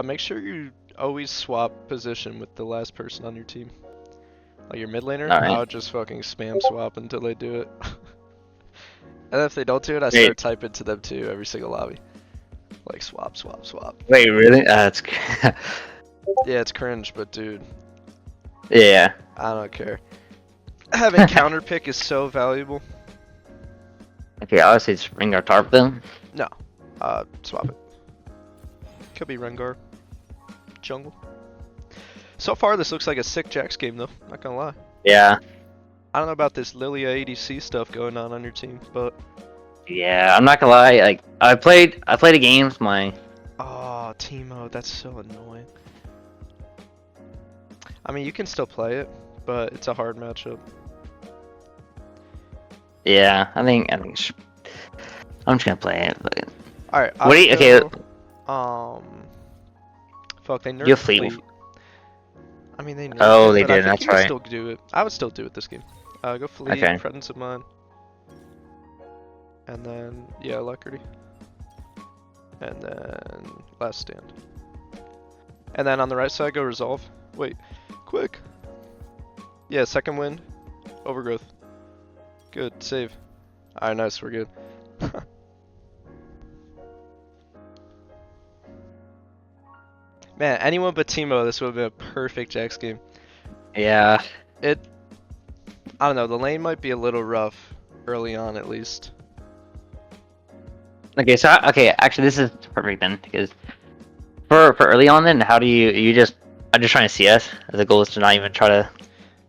Make sure you always swap position with the last person on your team. Like your mid laner, I Alright. would just fucking spam swap until they do it. And if they don't do it, I Wait, start typing to them too every single lobby. Like swap, swap, swap. wait, really? That's Yeah, it's cringe, but dude, yeah. I don't care. Having counter pick is so valuable. Okay, obviously it's Rengar Tarp then. No, swap it. Could be Rengar. Jungle. So far, this looks like a sick JAX game though, not gonna lie. Yeah. I don't know about this Lilia ADC stuff going on your team, but... Yeah, I'm not gonna lie, like I played a game with my Oh, TEEMO, that's so annoying. I mean, you can still play it, but it's a hard matchup. yeah, I'm just gonna play it. But... Alright, What do you okay, fuck, they you nerfed fleet. Fleet. I mean, they nerfed Oh, it, they but I did, think that's you can right. still do it. I would still do it this game. Go Fleet, Okay. Presence of Mind. And then, yeah, Alacrity. And then, Last Stand. And then on the right side, go Resolve. Wait, quick. Yeah, second wind. Overgrowth. Good, save. Alright, nice, we're good. Man, anyone but TEEMO, this would have been a perfect JAX game. Yeah. I don't know, the lane might be a little rough early on at least. Okay, so okay, actually this is perfect then because for early on then, how do you just I'm just trying to CS. The goal is to not even try to.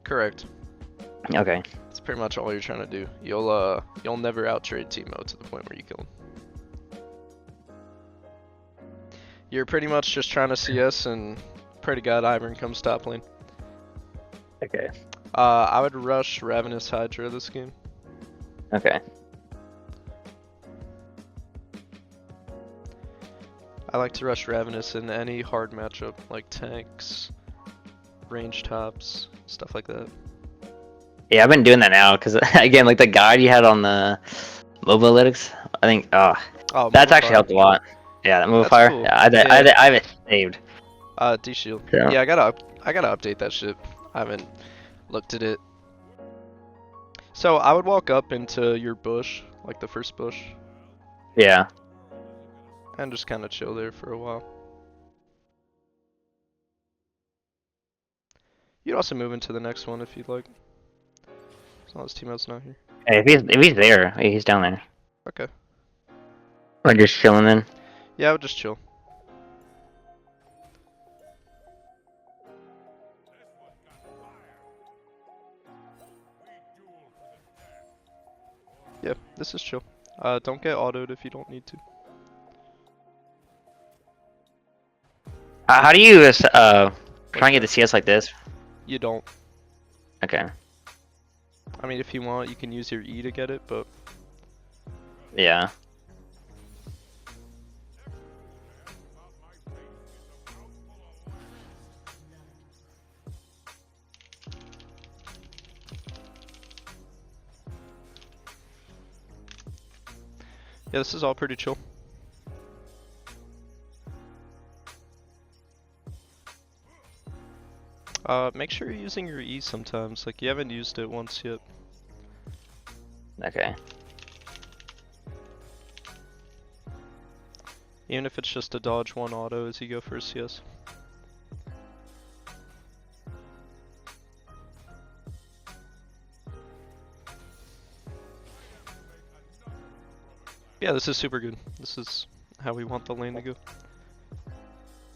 Correct. Okay. That's pretty much all you're trying to do. You'll never outtrade TEEMO to the point where you kill him. You're pretty much just trying to CS and pray to God Ivern comes top lane. Okay. I would rush Ravenous Hydra this game. Okay. I like to rush Ravenous in any hard matchup, like tanks, range tops, stuff like that. Yeah, I've been doing that now because again, like the guide you had on the mobile analytics, I think Oh, that's actually Mobile helped a lot. Yeah, that mobile That's fire. cool. Yeah, Yeah. I have it saved. D-Shield. So. Yeah, I gotta update that shit. I haven't looked at it. So I would walk up into your bush, like the first bush, Yeah. and just kind of chill there for a while. You'd also move into the next one if you'd like, as long as Teemo's not here. Hey, if he's there, he's down there. Okay. Or just chilling then. Yeah, I would just chill. Yeah, this is chill. Don't get autoed if you don't need to. How do you try and get the CS like this? You don't. Okay. I mean, if you want, you can use your E to get it, but Yeah. yeah, this is all pretty chill. Make sure you're using your E sometimes. Like, you haven't used it once yet. Okay. Even if it's just to dodge one auto as you go for a CS. Yeah, this is super good. This is how we want the lane to go.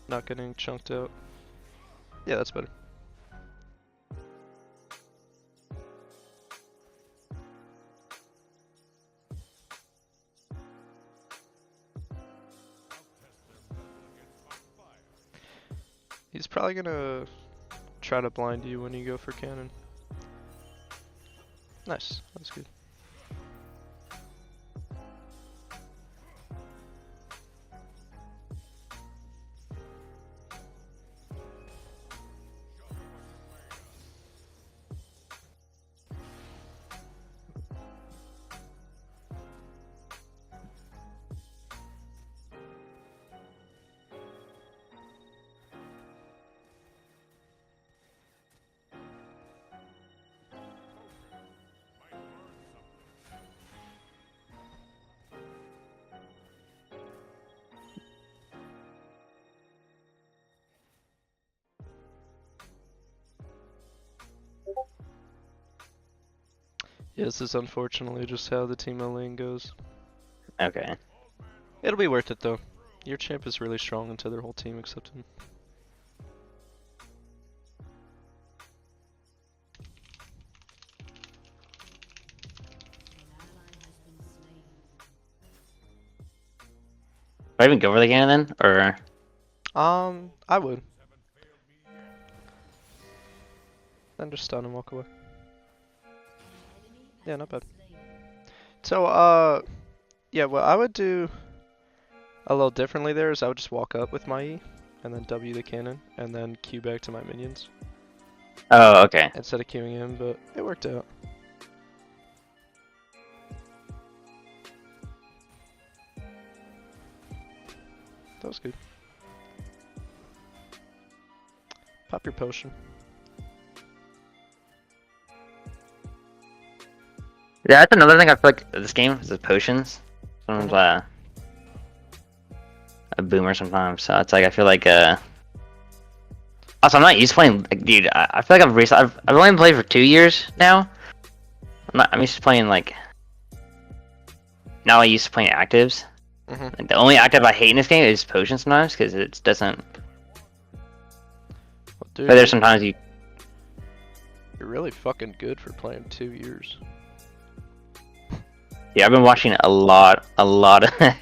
Not getting chunked out. Yeah, that's better. He's probably gonna try to blind you when you go for cannon. Nice, that's good. Yeah, this is unfortunately just how the TEEMO lane goes. Okay. It'll be worth it though. Your champ is really strong into their whole team except him. Do I even go for the cannon then? Or I would. Then just stun and walk away. Yeah, not bad. So, yeah, what I would do a little differently there is I would just walk up with my E, and then W the cannon, and then Q back to my minions. oh, okay. Instead of queuing him, but it worked out. That was good. Pop your potion. Yeah, that's another thing I feel like this game is the potions. Sometimes a boomer sometimes. So it's like I feel like also I'm not used to playing like dude, I feel like I've only played for 2 years now. I'm used to playing like now I used to playing actives. Like the only active I hate in this game is potions sometimes because it doesn't. Well, dude, But there's sometimes you're really fucking good for playing 2 years. Yeah, I've been watching a lot of.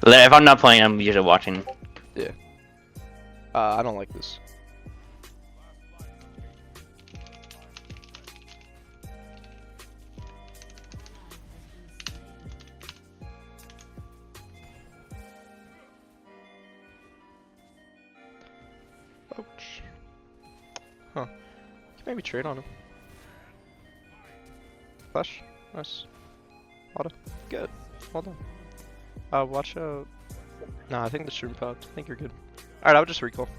If I'm not playing, I'm usually watching. Yeah. I don't like this. Ouch. Huh. You can maybe trade on him. Flash. Nice. Auto. Good. Well done. Watch out. Nah, I think the shroom popped. I think you're good. Alright, I would just recall.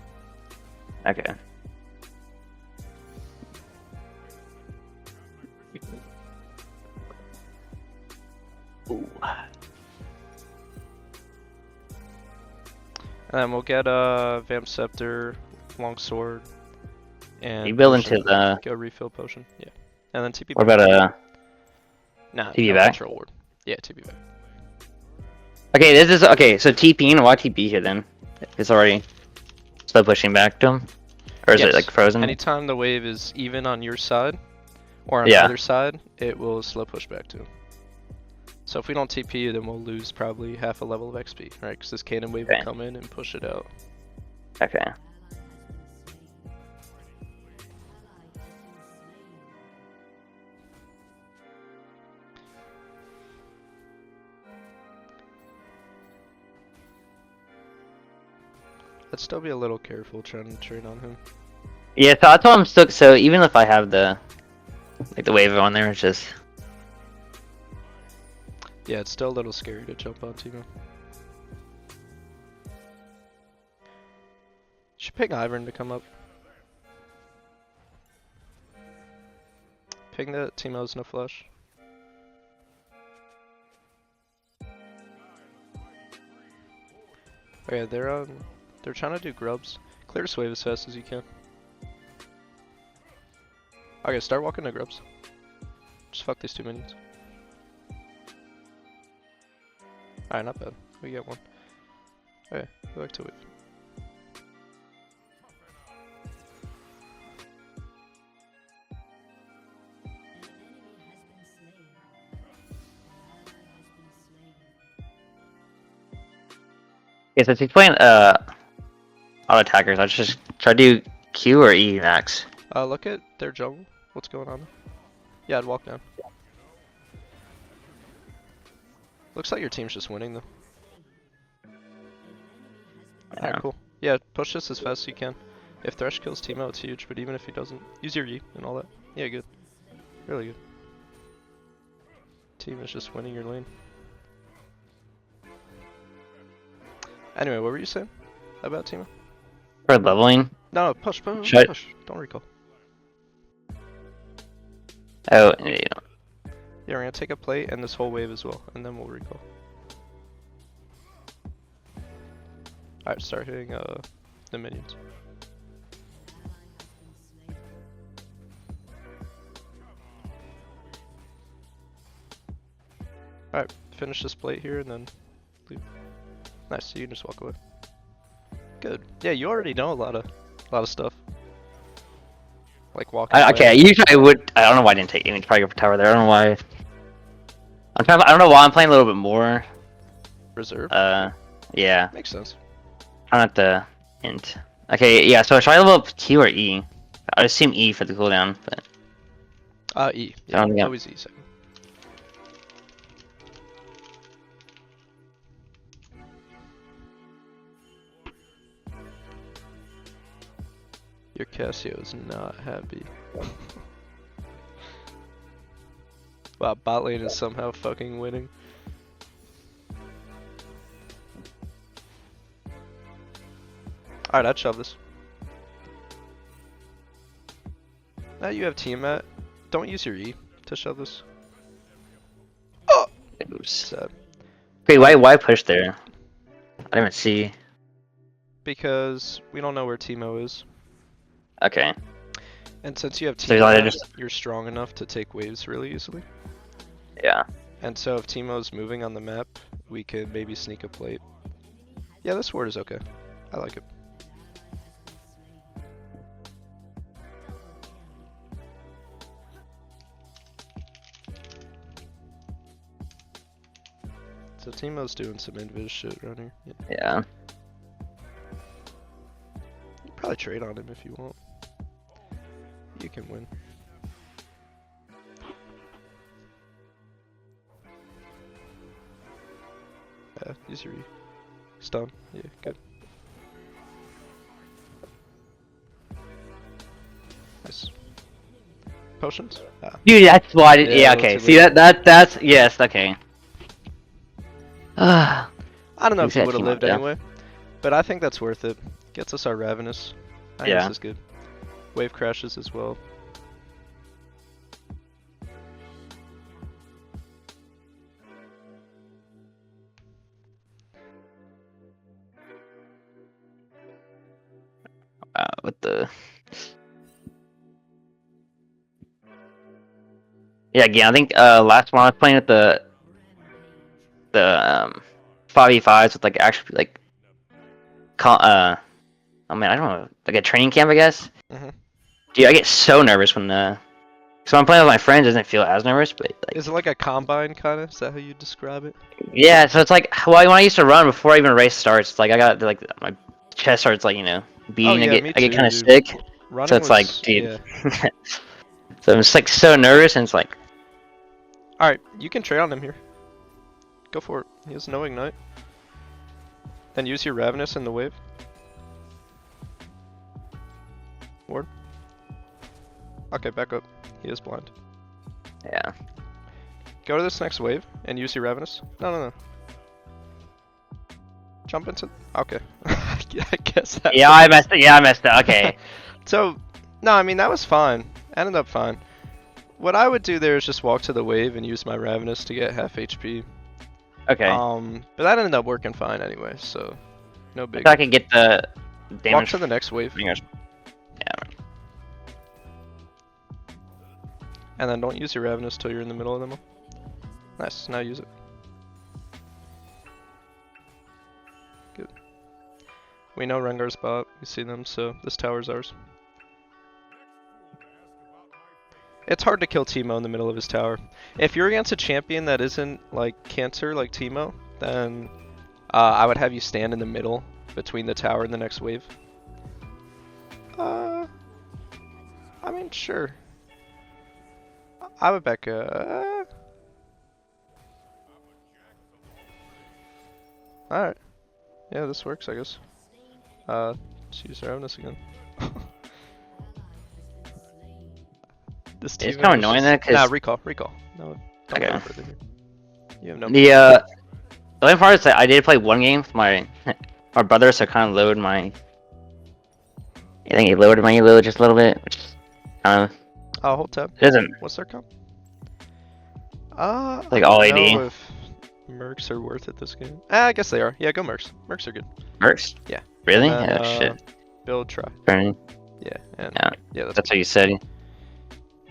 Okay. Ooh. And then we'll get Vamp Scepter, Longsword, and You build potion. into the. Go refill potion. Yeah. And then TP What back. about Nah, TP no back? control ward. Yeah, TP back. Okay, this is okay. So TPing, why TP here then? It's already slow pushing back to him, or is Yes. it like frozen? Anytime the wave is even on your side, or on Yeah. either side, it will slow push back to him. So if we don't TP you, then we'll lose probably half a level of XP, right? Because this cannon wave Okay. will come in and push it out. Okay. Let's still be a little careful trying to trade on him. Yeah, so that's why I'm stuck. So even if I have the the wave on there, it's just. Yeah, it's still a little scary to jump on TEEMO. Should ping Ivern to come up. Ping the TEEMO's no flash. Okay, they're trying to do grubs. Clear this wave as fast as you can. Okay, start walking to grubs. Just fuck these 2 minions. Alright, not bad. We get one. Okay, go back to wave. Yeah, so if he's playing auto attackers, I just try to do Q or E max. Look at their jungle. What's going on? Yeah, I'd walk down. Looks like your team's just winning though. Alright, cool. Yeah, push this as fast as you can. If Thresh kills TEEMO, it's huge, but even if he doesn't, use your E and all that. Yeah, good. Really good. Team is just winning your lane. Anyway, what were you saying about TEEMO? For leveling. No, push. Don't recall. Oh, yeah. Yeah, we're gonna take a plate and this whole wave as well, and then we'll recall. Alright, start hitting the minions. Alright, finish this plate here and then leave. Nice, you can just walk away. Good. Yeah, you already know a lot of stuff. Like walking away. Okay, usually I would. I don't know why I didn't take. You need to probably go for tower there. I don't know why. I don't know why I'm playing a little bit more. Reserve. Yeah. Makes sense. I'm at the int. Okay, yeah. So should I level up Q or E? I assume E for the cooldown, but. E. I Yeah, don't think always E second. Your Casio is not happy. Wow, bot lane is somehow fucking winning. Alright, I'd shove this. Now you have team at. Don't use your E to shove this. Oh! Oops. Sad. Wait, why push there? I didn't even see. Because we don't know where TEEMO is. Okay. And since you have So TEEMO, just. you're strong enough to take waves really easily. Yeah. And so if TEEMO's moving on the map, we could maybe sneak a plate. Yeah, this ward is okay. I like it. So TEEMO's doing some invis shit around here. Yeah. Yeah. You can probably trade on him if you want. You can win. Yeah, use your E. Stun. Yeah, good. Nice. Potions? Ah. Dude, that's why. Yeah, Yeah. a little Okay. too See late. that's yes. Okay. Ah. I don't know if he Who's would have that team lived up, yeah? anyway, but I think that's worth it. Gets us our Ravenous. I think Yeah. this is good. Wave crashes as well. With the. Yeah. Again, I think last one I was playing at the 5v5s with like actually like. Oh man, I don't know, like a training camp, I guess. Mhm. Dude, I get so nervous when so I'm playing with my friends, it doesn't feel as nervous, but like. Is it like a combine kind of? Is that how you describe it? Yeah, so it's like well, when I used to run before even a race starts, it's like I got like my chest starts like Oh beating. yeah, me I get too, kind of dude. sick. So Running it's like, was dude. yeah. So I'm just like so nervous, and it's like. All right, you can trade on him here. Go for it. He has no ignite. Then use your Ravenous in the wave. Ward. Okay, back up. He is blind. Yeah. Go to this next wave and use your Ravenous. No. Jump into. Okay. Yeah, I guess that. Yeah, I messed. Yeah, I messed up. Okay. So, no, I mean that was fine. Ended up fine. What I would do there is just walk to the wave and use my Ravenous to get half HP. Okay. But that ended up working fine anyway, so no big. So I can get the damage. Walk to the next wave. Fingers. Yeah. And then don't use your Ravenous till you're in the middle of them all. Nice, now use it. Good. We know Rengar's bot, we see them, so this tower's ours. It's hard to kill TEEMO in the middle of his tower. If you're against a champion that isn't like cancer like TEEMO, then I would have you stand in the middle between the tower and the next wave. I mean, sure. I would back Alright. Yeah, this works, I guess. Let's use Ravenous again. This team It's kind of annoying that because Nah, recall. No, don't Okay. go further here. You have no. the only part is that I did play one game with my brother, so I kind of lowered my. I think he lowered my elo just a little bit, which Oh, hold tab. it doesn't What's their comp? like I all don't AD. know if Mercs are worth it this game. I guess they are. Yeah, go Mercs. Mercs are good. Mercs. Yeah. Really? And then, Oh shit. Build try. Burning. Yeah, and Yeah. yeah, That's what you said.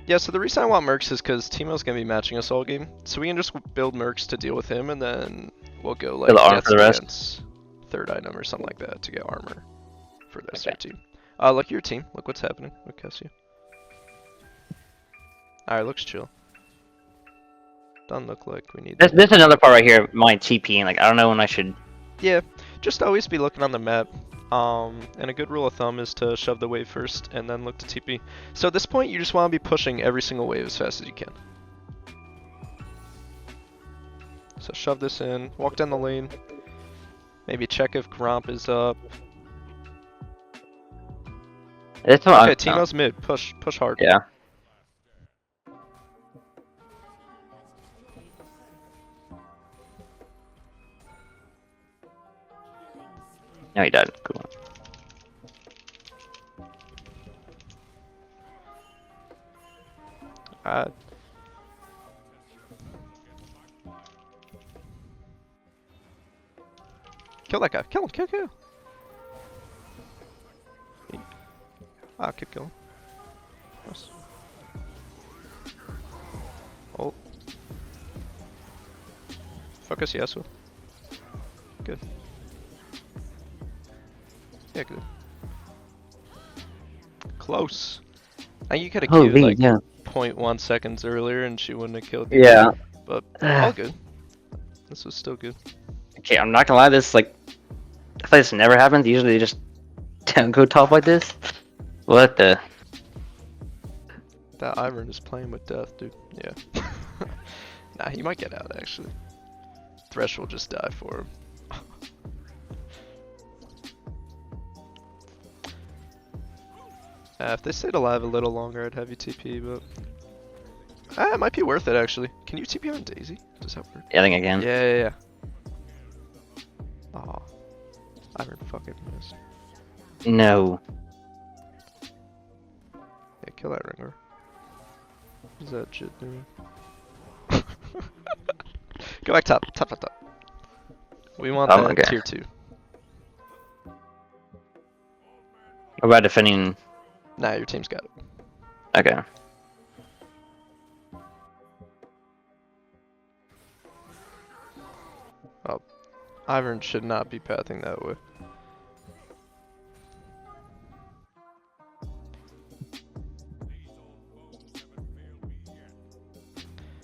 Yeah, so the reason I want Mercs is because TEEMO's gonna be matching us all game, so we can just build Mercs to deal with him, and then we'll go For like the armor Death for the rest. Stance, third item or something like that to get armor for the rest of Okay. our team. Look at your team. Look what's happening with Cassia. Alright, looks chill. Doesn't look like we need. There's another part right here, my TPing. Like I don't know when I should. Yeah, just always be looking on the map. And a good rule of thumb is to shove the wave first and then look to TP. So at this point, you just want to be pushing every single wave as fast as you can. So shove this in, walk down the lane, maybe check if Gromp is up. It's not. Okay, TEEMO's mid, push hard. Yeah. No, he died. Cool. Kill that guy, kill him. Keep going. Nice. Oh. Focus Yasuo. Good. Yeah, good. Close. I think you could have queued like yeah. 0.1 seconds earlier and she wouldn't have killed you. Yeah. But all good. This was still good. Okay, I'm not gonna lie. This like, I feel like this never happens. Usually they just don't go top like this. What the? That Ivern is playing with death, dude. Yeah. Nah, he might get out actually. Thresh will just die for him. If they stayed alive a little longer, I'd have you TP, but it might be worth it actually. Can you TP on Daisy? Does that work? Yeah, I think I can. Yeah. Aw. Ivern fucking missed. No. Yeah, kill that ringer. What is that shit doing? Go back top. We want Oh, that okay. tier 2. What about defending? Nah, your team's got it. Okay. Oh, Ivern should not be pathing that way.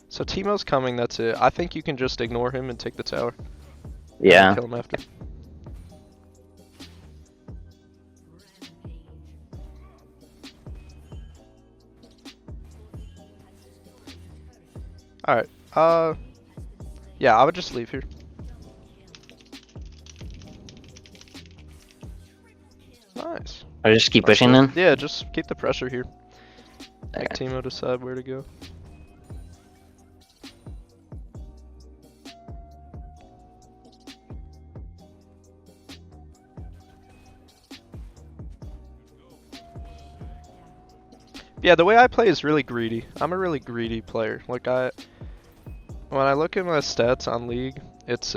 So TEEMO's coming, that's it. I think you can just ignore him and take the tower. Yeah. Kill him after. Alright, yeah, I would just leave here. Nice. I just keep pushing then. Yeah, just keep the pressure here. Okay. Make TEEMO decide where to go. Yeah, the way I play is really greedy. I'm a really greedy player. Like when I look at my stats on League, it's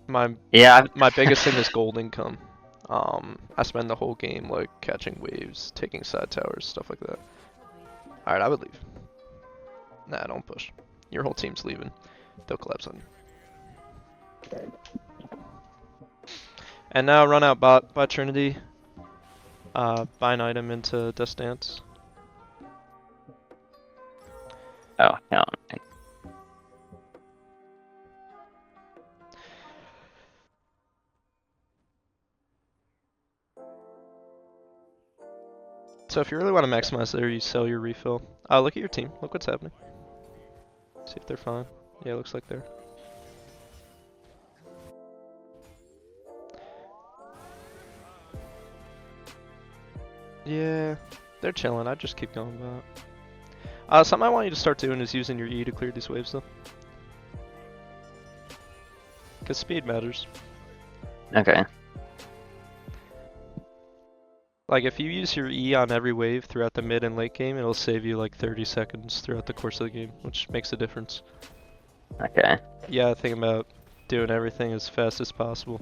my biggest thing is gold income. I spend the whole game like catching waves, taking side towers, stuff like that. Alright, I would leave. Nah, don't push. Your whole team's leaving. They'll collapse on you. And now run out bot by Trinity. Buy an item into Death Stance. Oh no. So if you really want to maximize there, you sell your refill. Look at your team. Look what's happening. See if they're fine. Yeah, looks like they're. Yeah, they're chilling. I'd just keep going back. Something I want you to start doing is using your E to clear these waves though. Because speed matters. Okay. Like if you use your E on every wave throughout the mid and late game, it'll save you like 30 seconds throughout the course of the game, which makes a difference. Okay. Yeah, think about doing everything as fast as possible.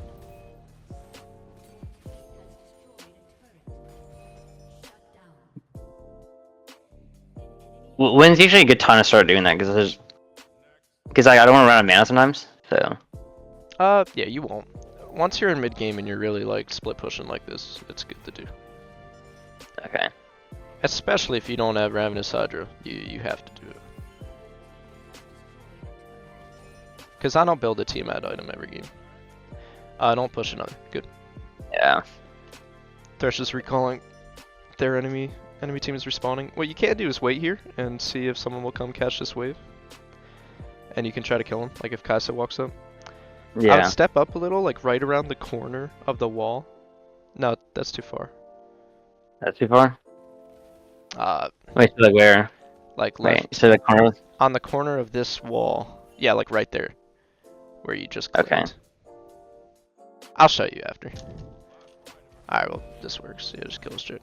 When's usually a good time to start doing that? Because I don't want to run out of mana sometimes. So Yeah, you won't. Once you're in mid game and you're really like split pushing like this, it's good to do. okay. Especially if you don't have Ravenous Hydra, you have to do it. Because I don't build a team ad item every game. I don't push another. Good. Yeah. Thresh is recalling. Their enemy team is respawning. What you can do is wait here and see if someone will come catch this wave. And you can try to kill him, like if Kaisa walks up. I Yeah. would step up a little, like right around the corner of the wall. No, that's too far. That's too far. Wait, so like where? Like Wait, left so the corner. on the corner of this wall. Yeah, like right there, where you just clicked. Okay. I'll show you after. Alright, well, this works. Yeah, just kill straight.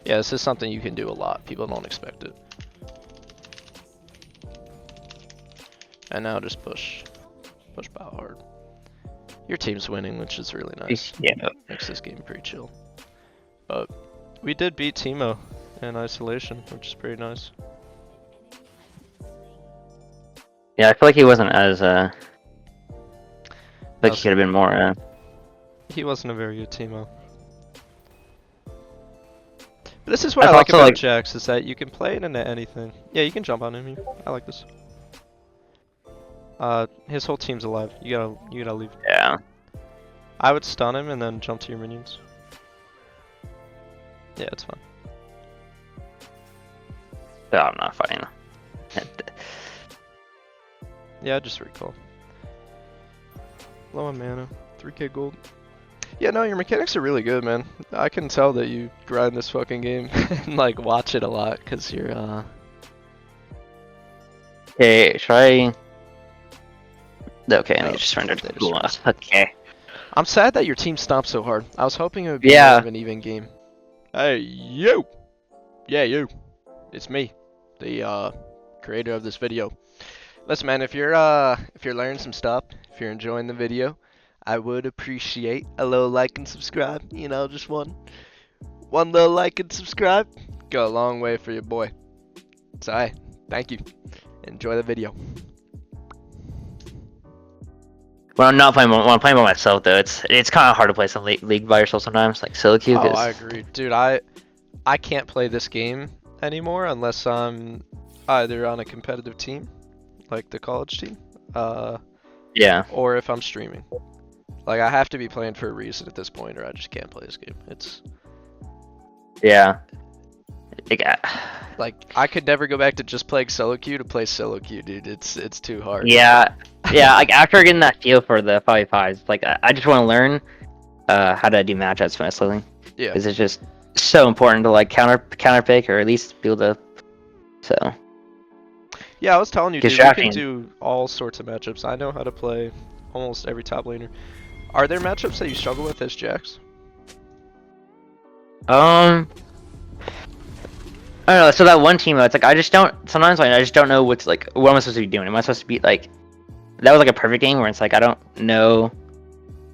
Yeah, this is something you can do a lot. People don't expect it. And now just push. Push bow hard. Your team's winning, which is really nice. Yeah. Makes this game pretty chill. But we did beat TEEMO in isolation, which is pretty nice. Yeah, I feel like he wasn't as like he could have been more. He wasn't a very good TEEMO. But this is what That's I like also about like- JAX, is that you can play it into anything. Yeah, you can jump on him here. I like this. His whole team's alive. You gotta leave. Yeah. I would stun him and then jump to your minions. Yeah, it's fine. No, I'm not fighting. Yeah, just recall. Low on mana, 3k gold. Yeah, no, your mechanics are really good, man. I can tell that you grind this fucking game and like watch it a lot, cause you're Okay, try. Okay, Oh, they just surrendered. they just Cool. surrendered. Okay. I'm sad that your team stomped so hard. I was hoping it would be Yeah. more of an even game. Hey, you! Yeah, you. It's me, the creator of this video. Listen, man, if you're learning some stuff, if you're enjoying the video, I would appreciate a little like and subscribe. You know, just one little like and subscribe. Go a long way for your boy. So, hey, thank you. Enjoy the video. When I'm not playing, when I'm playing by myself though, it's kind of hard to play some league by yourself sometimes, like solo queue. Oh, I agree, dude. I can't play this game anymore unless I'm either on a competitive team, like the college team, Yeah. or if I'm streaming. Like, I have to be playing for a reason at this point, or I just can't play this game. It's Yeah. like I could never go back to just playing solo queue to play solo queue, dude. It's too hard. Yeah. Yeah. Like after getting that feel for the 5v5s, like I just want to learn how to do matchups mostly. Yeah. Because it's just so important to like counter pick or at least build up. So. Yeah, I was telling you, dude, we Distracting. can do all sorts of matchups. I know how to play almost every top laner. Are there matchups that you struggle with as JAX? I don't know. So that one team, it's like I just don't. Sometimes like, I just don't know what's like. What am I supposed to be doing? Am I supposed to be like? That was like a perfect game where it's like I don't know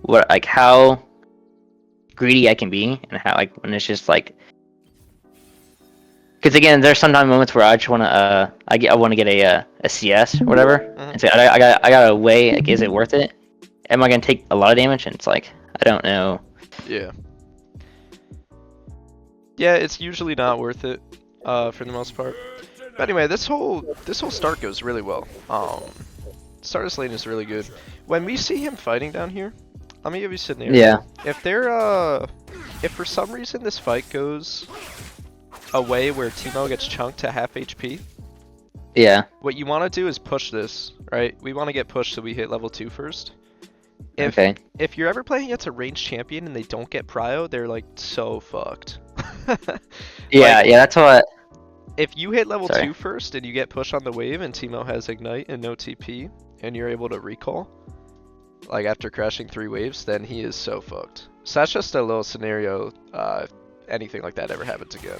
what like how greedy I can be and how like when it's just like. Because again, there's sometimes moments where I just want to I want to get a CS or whatever, and so I got to weigh like is it worth it? Am I gonna take a lot of damage? And it's like I don't know. Yeah. Yeah, it's usually not worth it, for the most part. But anyway, this whole start goes really well. Stardust lane is really good. When we see him fighting down here, let me give you a scenario. Yeah. If for some reason this fight goes a way where TEEMO gets chunked to half HP, Yeah. what you want to do is push this, right? We want to get pushed so we hit level 2 first. Okay. If you're ever playing against a ranged champion and they don't get prio, they're like so fucked. Yeah. Like, Yeah. That's what. if you hit level Sorry. 2 first and you get pushed on the wave and TEEMO has ignite and no TP and you're able to recall, like after crashing 3 waves, then he is so fucked. So that's just a little scenario, if anything like that ever happens again.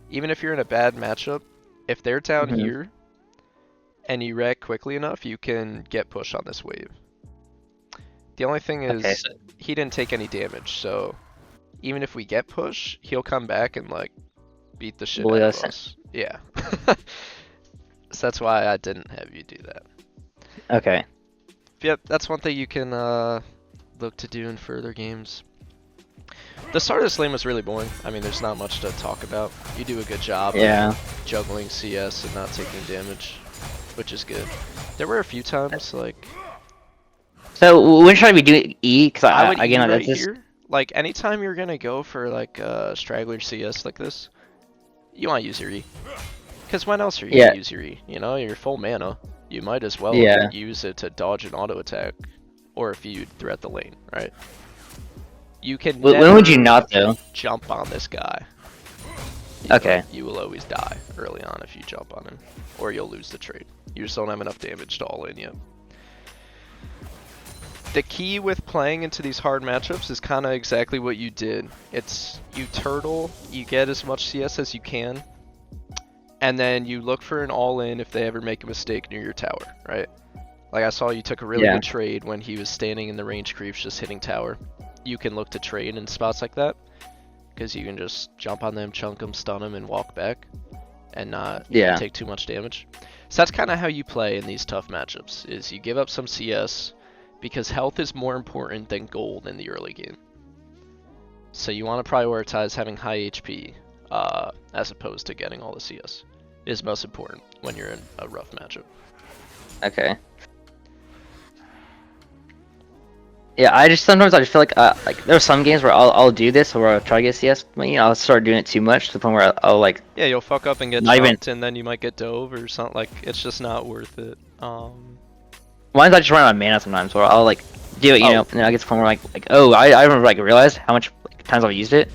Even if you're in a bad matchup, if they're down Mhm. here and you react quickly enough, you can get pushed on this wave. The only thing is, Okay, so- he didn't take any damage, so even if we get push, he'll come back and like beat the shit Bully out of us. us. Yeah. So that's why I didn't have you do that. Okay. Yep, that's one thing you can look to do in further games. The start of this lane was really boring. I mean, there's not much to talk about. You do a good job Yeah. of juggling CS and not taking damage, which is good. There were a few times, like... So when should I be doing E? Because I would again, E that's right just here. Like, anytime you're gonna go for, like, straggler CS like this, you want to use your E. Because when else are you yeah, gonna use your E? You know, you're full mana. You might as well yeah. use it to dodge an auto attack or if you threat the lane, right? You can When would you never not though? jump on this guy. Okay. You will always die early on if you jump on him, or you'll lose the trade. You just don't have enough damage to all in yet. The key with playing into these hard matchups is kind of exactly what you did. It's you turtle, you get as much CS as you can, and then you look for an all-in if they ever make a mistake near your tower, right? Like I saw you took a really good trade when he was standing in the range creeps just hitting tower. You can look to trade in spots like that, because you can just jump on them, chunk them, stun them, and walk back, and not take too much damage. So that's kind of how you play in these tough matchups, is you give up some CS, because health is more important than gold in the early game. So you want to prioritize having high HP, as opposed to getting all the CS. It is most important when you're in a rough matchup. Okay. Yeah, sometimes I just feel like there's some games where I'll do this or I'll try to get CS, but I'll start doing it too much to the point where I'll like. Yeah, you'll fuck up and get jumped, and then you might get dove or something. Like it's just not worth it. Mine's I just run out of mana sometimes, or I'll like do it, and then I get to the point where oh, I remember realized how much times I've used it,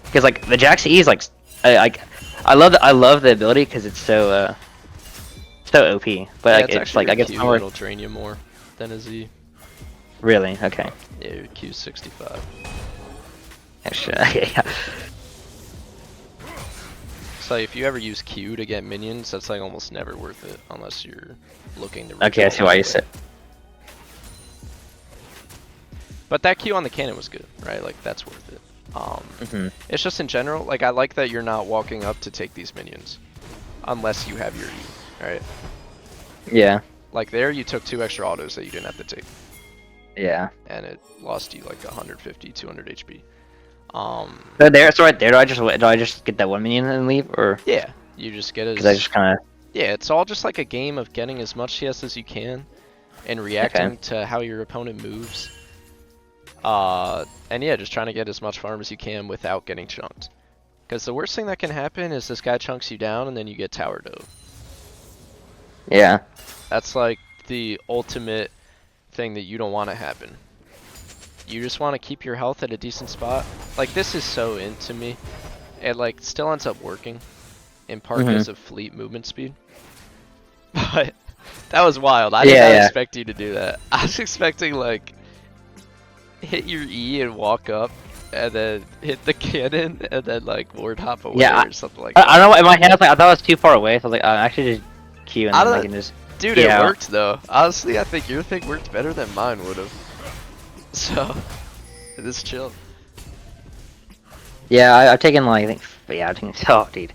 because like the JAX E is like I love the ability because it's so OP, but yeah, it's like I guess it'll drain you more than a Z. Really? Okay. Yeah, your Q's 65. Actually, yeah. So if you ever use Q to get minions, that's like almost never worth it unless you're looking to. Okay, I see why you said. But that Q on the cannon was good, right? Like that's worth it. It's just in general, like I like that you're not walking up to take these minions, unless you have your E, right? Yeah. Like there, you took 2 extra autos that you didn't have to take. Yeah. And it lost you like 150, 200 HP. So right there, do I just get that 1 minion and leave, or? Yeah, you just get it. Because I just kind of. Yeah, it's all just like a game of getting as much CS as you can, and reacting to how your opponent moves. And yeah, just trying to get as much farm as you can without getting chunked. Because the worst thing that can happen is this guy chunks you down and then you get tower dove. Yeah. That's like the ultimate thing that you don't want to happen. You just want to keep your health at a decent spot. Like this is so into me. It like still ends up working, in part because of fleet movement speed. But that was wild. I did not expect you to do that. I was expecting like hit your E and walk up, and then hit the cannon, and then like ward hop away or something like that. I don't know. In my head, I thought it was too far away, so I was like, actually just Q and then I can just. Dude, it worked though. Honestly, I think your thing worked better than mine would have. So, it is chill. Yeah, I've taken like, I've taken, oh dude.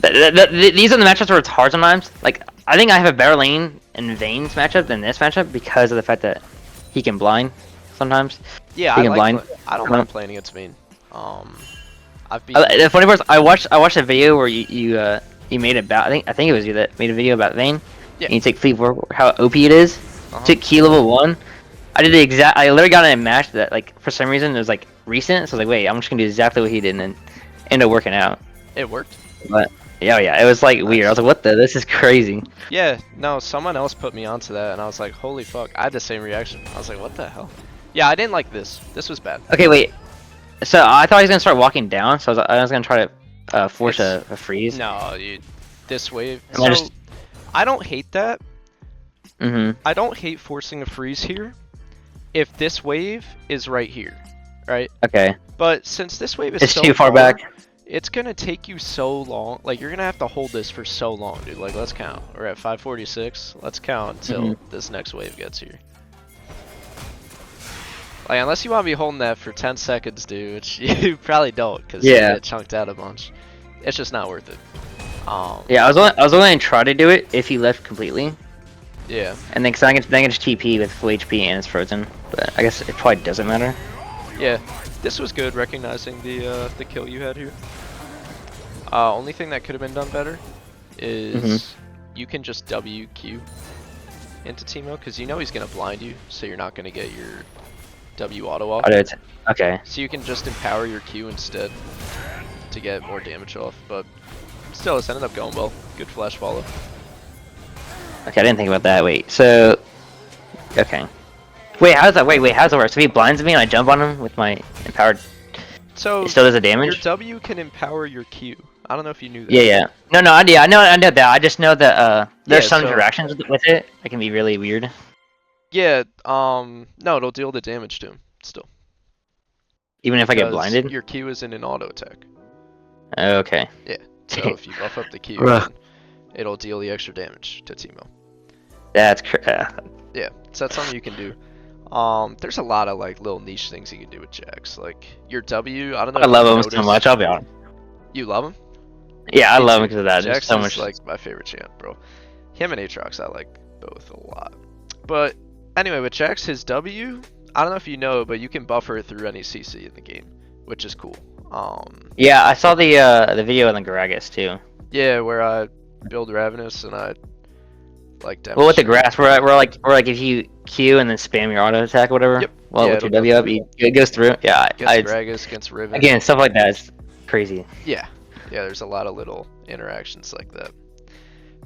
These are the matchups where it's hard sometimes. Like, I think I have a better lane in Vayne's matchup than this matchup because of the fact that he can blind sometimes. Yeah, I don't mind playing against Vayne. The funny part is, I watched a video where you made about, I think it was you that made a video about Vayne. Yeah. And you take Fleet War, how OP it is. Took key level 1. I literally got in a match that, like, for some reason it was like recent, so I was like, wait, I'm just gonna do exactly what he did, and then ended up working out. It worked. But yeah, it was like weird. I was like, what the? This is crazy. Yeah, no, someone else put me onto that, and I was like, holy fuck! I had the same reaction. I was like, what the hell? Yeah, I didn't like this. This was bad. Okay, wait. So I thought he was gonna start walking down, so I was gonna try to force a freeze. No, this wave. So, I don't hate that. I don't hate forcing a freeze here if this wave is right here, right? Okay. But since this wave is so too far back, it's gonna take you so long. Like you're gonna have to hold this for so long, dude. Like let's count. We're at 546. Let's count until this next wave gets here. Like unless you want to be holding that for 10 seconds, dude, which you probably don't, because you get chunked out a bunch. It's just not worth it. Yeah, I was only gonna try to do it if he left completely, Yeah. and then cause I can just TP with full HP and it's frozen. But I guess it probably doesn't matter. Yeah. This was good, recognizing the kill you had here. Only thing that could have been done better is you can just WQ into TEEMO, because you know he's gonna blind you, so you're not gonna get your W auto off. Okay. So you can just empower your Q instead to get more damage off, but still, it's ended up going well. Good flash follow. Okay, I didn't think about that. Wait, so okay. Wait, how's that? Wait, how's that work? So if he blinds me and I jump on him with my empowered, So it still does the damage? your W can empower your Q. I don't know if you knew that. Yeah. No, I know that. I just know that there's Yeah, some so- interactions with it that can be really weird. Yeah, no, it'll deal the damage to him still. Even if I get Because blinded? your Q is in an auto attack. Okay. Yeah, so if you buff up the Q, Ugh. then it'll deal the extra damage to TEEMO. That's Yeah, so that's something you can do. There's a lot of like little niche things you can do with JAX. Like your W, I don't know. I if love you him so noticed- much, I'll be honest. You love him? Yeah, I Me love too. him because of that. JAX Just so is much. like my favorite champ, bro. Him and Aatrox, I like both a lot. But anyway, with JAX, his W, I don't know if you know, but you can buffer it through any CC in the game, which is cool. Yeah, I saw the video on the Gragas too. Yeah, where I build Ravenous and I like demonstrate. Well, with the grass, we're like if you Q and then spam your auto attack or whatever. Yep. Well, Yeah, with your it'll go W up, it goes through. Yeah, Against Gragas, against Riven. again, stuff like that is crazy. Yeah, there's a lot of little interactions like that.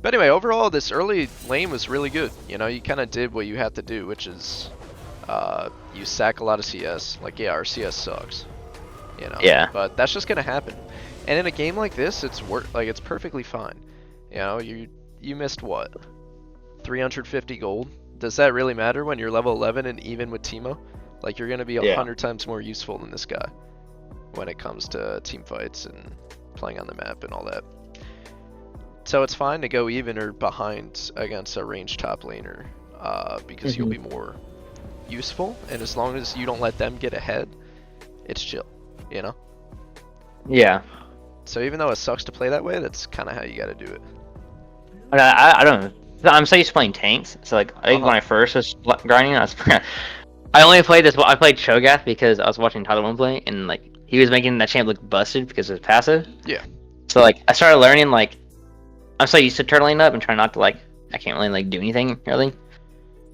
But anyway, overall, this early lane was really good. You know, you kind of did what you had to do, which is you sack a lot of CS. Like, yeah, our CS sucks. You know. Yeah. But that's just gonna happen. And in a game like this, it's it's perfectly fine. You know, you missed what? 350 gold. Does that really matter when you're level 11 and even with TEEMO? Like, you're gonna be 100 times more useful than this guy when it comes to team fights and playing on the map and all that. So it's fine to go even or behind against a ranged top laner because you'll be more useful, and as long as you don't let them get ahead, it's chill, you know? Yeah. So even though it sucks to play that way, that's kind of how you gotta do it. I don't know. I'm so used to playing tanks. So like I think when I first was grinding, I only played this. I played Cho'Gath because I was watching Tyler One play, and like he was making that champ look busted because of his passive. Yeah. So like I started learning like I'm so used to turtling up and trying not to like I can't really like do anything really.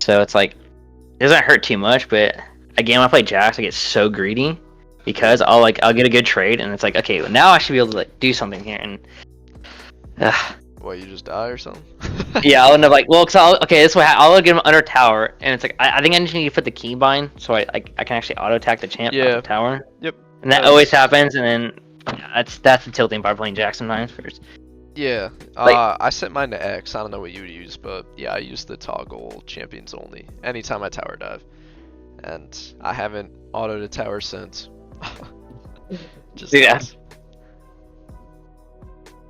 So it's like it doesn't hurt too much, but again when I play JAX I get so greedy because I'll get a good trade and it's like okay well, now I should be able to like do something here and. What, you just die or something? Yeah, I'll end up like, well, okay, this way I'll get him under tower, and it's like, I think I just need to put the keybind so I can actually auto attack the champ off the tower. Yep. And that always happens, and then that's the tilting part of playing JAX sometimes first. Yeah, Like- I set mine to X. I don't know what you would use, but yeah, I use the toggle champions only anytime I tower dive, and I haven't autoed a tower since. Just Yeah. nuts.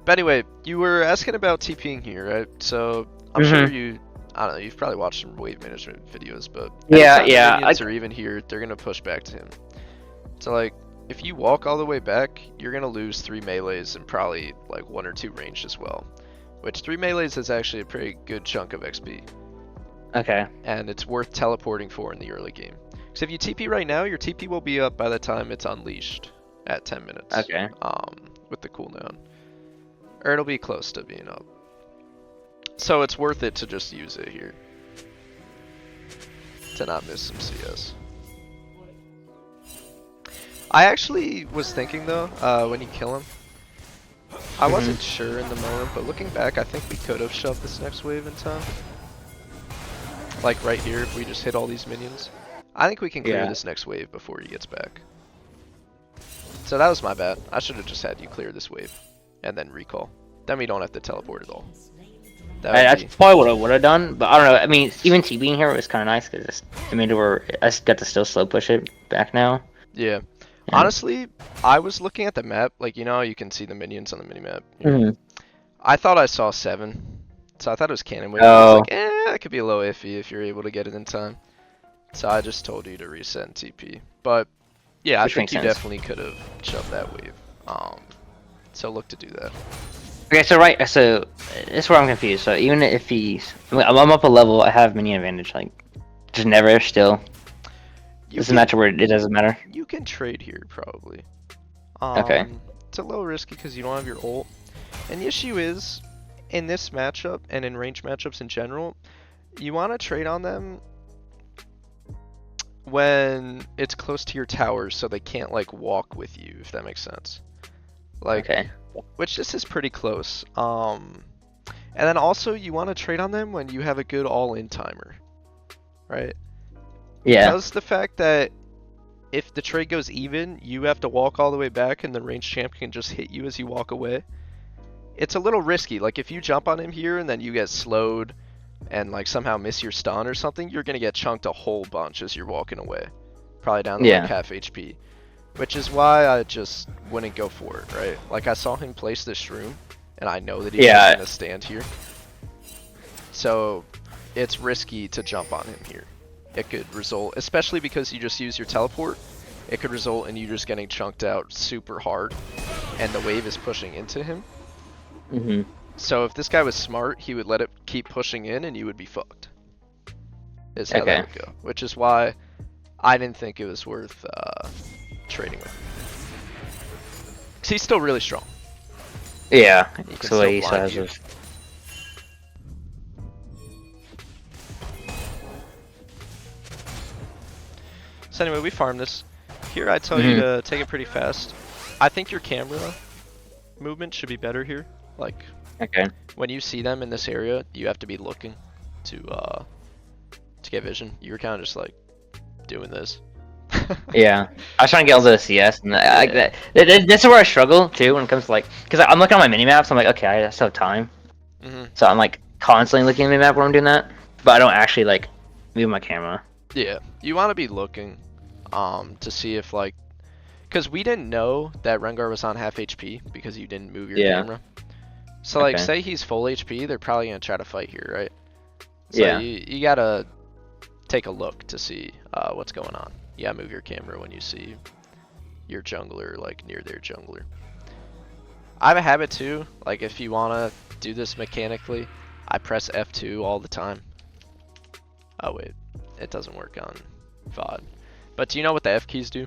But anyway, you were asking about TPing here, right? So I'm sure I don't know, you've probably watched some wave management videos, but Yeah, anytime yeah, minions are even here, they're gonna push back to him. So like, if you walk all the way back, you're gonna lose 3 melees and probably like 1 or 2 ranged as well. Which 3 melees is actually a pretty good chunk of XP. Okay. And it's worth teleporting for in the early game. So if you TP right now, your TP will be up by the time it's unleashed at 10 minutes. Okay. With the cooldown. Or it'll be close to being up. So it's worth it to just use it here. To not miss some CS. I actually was thinking though, when you kill him, I wasn't sure in the moment, but looking back, I think we could have shoved this next wave in time. Like right here, if we just hit all these minions. I think we can clear this next wave before he gets back. So that was my bad. I should have just had you clear this wave and then recall. Then we don't have to teleport at all. That's probably what I would have done, but I don't know. I mean, even T being here was kind of nice because I mean, I got to still slow push it back now. Yeah. Honestly, I was looking at the map, like, you know, you can see the minions on the minimap. I thought I saw 7, so I thought it was cannon wave. I was like, that could be a little iffy if you're able to get it in time. So I just told you to reset and TP. But yeah, I think you definitely could have shoved that wave. So look to do that. Okay, so right, so this is where I'm confused. So even if he's, I'm up a level, I have minion advantage. Like, just never still. You This is a match can where it doesn't matter. you can trade here probably. Okay. It's a little risky because you don't have your ult. And the issue is, in this matchup and in range matchups in general, you want to trade on them when it's close to your towers so they can't like walk with you, if that makes sense. Like, Okay. which this is pretty close. And then also you want to trade on them when you have a good all-in timer, right? Yeah. Because the fact that if the trade goes even, you have to walk all the way back and the range champ can just hit you as you walk away. It's a little risky. Like if you jump on him here and then you get slowed and like somehow miss your stun or something, you're gonna get chunked a whole bunch as you're walking away. Probably down to like Yeah. half HP. Which is why I just wouldn't go for it, right? Like I saw him place this shroom and I know that he's Yeah. gonna stand here. So it's risky to jump on him here. It could result, especially because you just use your teleport, it could result in you just getting chunked out super hard and the wave is pushing into him. Mhm. So if this guy was smart, he would let it keep pushing in and you would be fucked. Is how that would go. Which is why I didn't think it was worth trading with him. 'Cause he's still really strong. Yeah. He can So still he blind says you. is. So anyway, we farm this. Here I tell you to take it pretty fast. I think your camera movement should be better here. Like Okay. when you see them in this area, you have to be looking to get vision. You're kind of just like doing this. Yeah. I was trying to get all the CS, and like Yeah. this is where I struggle too when it comes to like, because I'm looking at my mini maps. I'm like, okay, I still have time, so I'm like constantly looking at the map when I'm doing that, but I don't actually like move my camera. Yeah, you want to be looking to see if like, because we didn't know that Rengar was on half HP because you didn't move your Yeah. camera. So like, Okay. say he's full HP, they're probably gonna try to fight here, right? So Yeah. you gotta take a look to see what's going on. You gotta move your camera when you see your jungler like near their jungler. I have a habit too, like if you wanna do this mechanically, I press F2 all the time. Oh wait, it doesn't work on VOD. But do you know what the F keys do?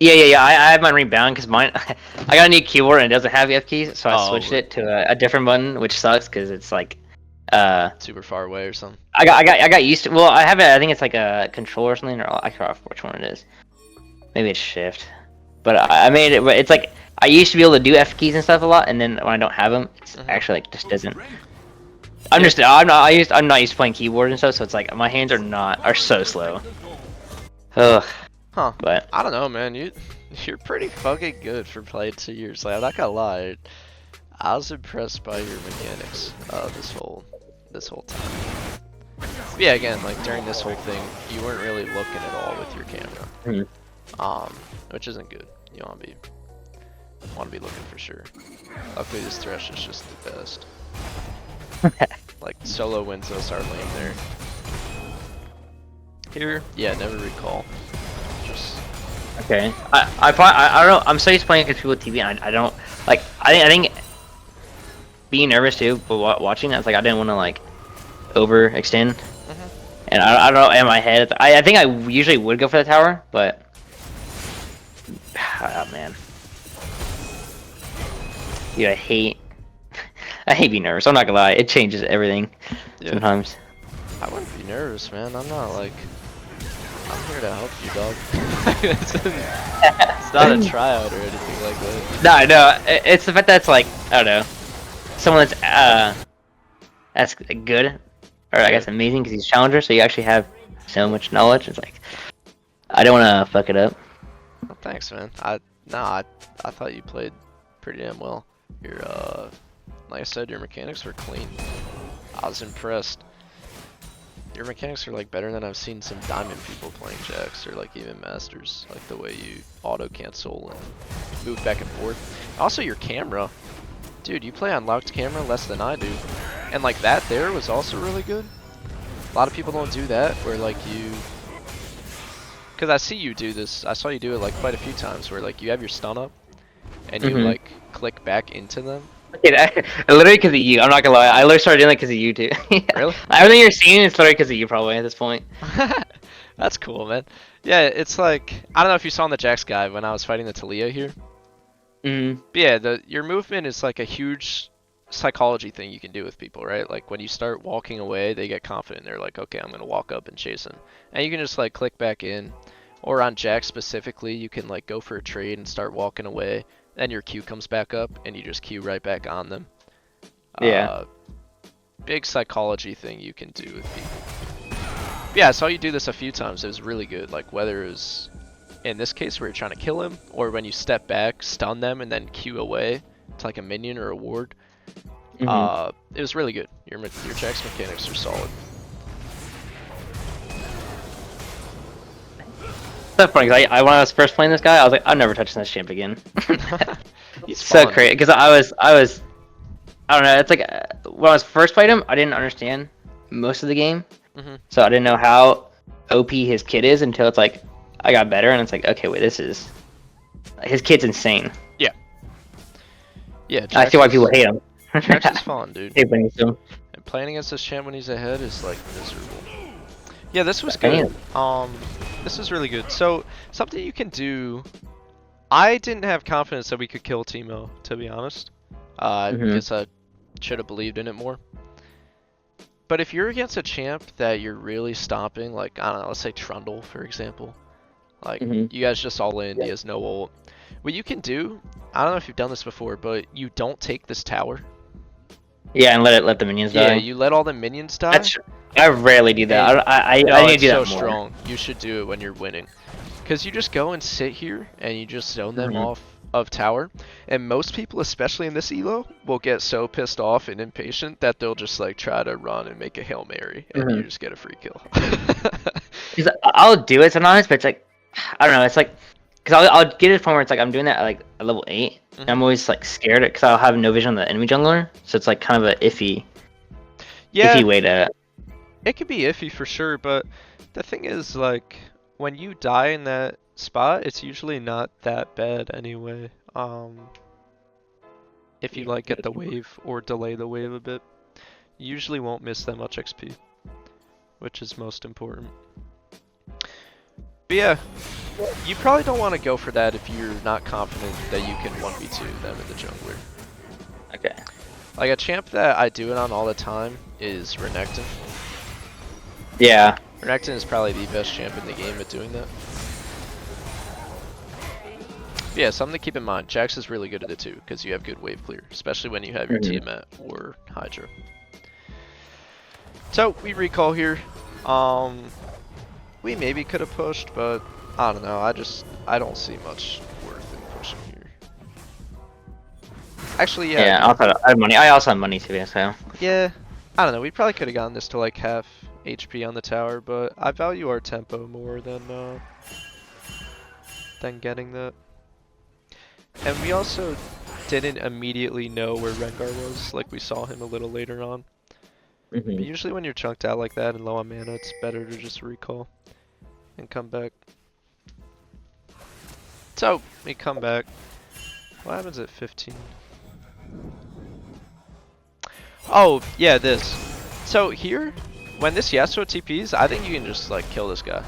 Yeah. I have mine rebound because mine, I got a new keyboard and it doesn't have the F keys, so I switched it to a different button, which sucks because it's like, Super far away or something. I got used to. Well, I have it. I think it's like a controller or something, or I can't remember which one it is. Maybe it's shift. But I made it. But it's like I used to be able to do F keys and stuff a lot, and then when I don't have them, it's actually like just doesn't. I'm not used to playing keyboard and stuff, so it's like my hands are so slow. Ugh. Huh. But I don't know, man. You're pretty fucking good for playing 2 years. Like, I'm not gonna lie. I was impressed by your mechanics this whole time. But yeah, again, like during this whole thing, you weren't really looking at all with your camera. Which isn't good. You wanna be looking for sure. Luckily this Thresh is just the best. Like solo wins us our lane there. Here, yeah, never recall. Just okay. I don't know. I'm so used to playing against people with TV, and I don't like. I think being nervous too, but watching it, it's like I didn't want to like overextend. And I don't know in my head. I think I usually would go for the tower, but oh man, dude, I hate being nervous. I'm not gonna lie, it changes everything sometimes. I wouldn't be nervous, man. I'm not like. I'm here to help you, dog. It's not a tryout or anything like that. No, it's the fact that it's like I don't know, someone that's good, or I guess amazing because he's a challenger, so you actually have so much knowledge. It's like I don't want to fuck it up. Well, thanks, man. I thought you played pretty damn well. Your like I said, your mechanics were clean. I was impressed. Your mechanics are like better than I've seen some diamond people playing JAX or like even masters. Like the way you auto cancel and move back and forth. Also your camera. Dude, you play on locked camera less than I do. And like that there was also really good. A lot of people don't do that where like you, cause I see you do this. I saw you do it like quite a few times where like you have your stun up and you like click back into them. Yeah, literally because of you. I'm not gonna lie. I literally started doing that because of you too. Really? Everything you're seeing is literally because of you, probably at this point. That's cool, man. Yeah, it's like I don't know if you saw in the JAX guide when I was fighting the Talia here. Mm-hmm. But yeah, your movement is like a huge psychology thing you can do with people, right? Like when you start walking away, they get confident. They're like, okay, I'm gonna walk up and chase him, and you can just like click back in. Or on JAX specifically, you can like go for a trade and start walking away, then your Q comes back up, and you just Q right back on them. Yeah. Big psychology thing you can do with people. Yeah, I saw you do this a few times. It was really good. Like whether it was in this case where you're trying to kill him, or when you step back, stun them, and then Q away to like a minion or a ward. It was really good. Your JAX mechanics are solid. So funny, 'cause when I was first playing this guy, I was like, I'm never touching this champ again. He's so fun. crazy, because I don't know. It's like when I was first playing him, I didn't understand most of the game, so I didn't know how OP his kit is until it's like I got better, and it's like, okay, wait, his kit's insane. Yeah. Yeah. I see why people hate him. JAX is fun, dude. Hate playing him. And playing against this champ when he's ahead is like miserable. Yeah, this was good. This is really good. So something you can do. I didn't have confidence that we could kill TEEMO, to be honest. I guess I should have believed in it more. But if you're against a champ that you're really stomping, like, I don't know, let's say Trundle, for example. Like, you guys just all in, he has no ult. What you can do, I don't know if you've done this before, but you don't take this tower. Yeah, and let the minions die. Yeah, you let all the minions die. I rarely do that. I need to do that more. It's so strong. You should do it when you're winning. Because you just go and sit here, and you just zone them off of tower. And most people, especially in this elo, will get so pissed off and impatient that they'll just like try to run and make a Hail Mary, and you just get a free kill. I'll do it sometimes, but it's like, I don't know, it's like, because I'll get to the point where it's like I'm doing that at like a level 8, and I'm always like scared because I'll have no vision on the enemy jungler, so it's like kind of a iffy way to... It can be iffy for sure, but the thing is, like, when you die in that spot, it's usually not that bad anyway. If you like get the wave or delay the wave a bit, you usually won't miss that much XP, which is most important. But yeah, you probably don't want to go for that if you're not confident that you can 1v2 them in the jungler. Okay. Like a champ that I do it on all the time is Renekton. Yeah. Renekton is probably the best champ in the game at doing that. But yeah, something to keep in mind. JAX is really good at it too, because you have good wave clear, especially when you have your Tiamat or Hydra. So we recall here. We maybe could have pushed, but I don't know. I don't see much worth in pushing here. Actually, yeah. Yeah, I have money. I also have money too, so. Yeah, I don't know. We probably could have gotten this to like half HP on the tower, but I value our tempo more than getting that. And we also didn't immediately know where Rengar was, like we saw him a little later on. But usually when you're chunked out like that and low on mana, it's better to just recall and come back. So, we come back. What happens at 15? Oh, yeah, this. So here, when this Yasuo TPs, I think you can just like kill this guy.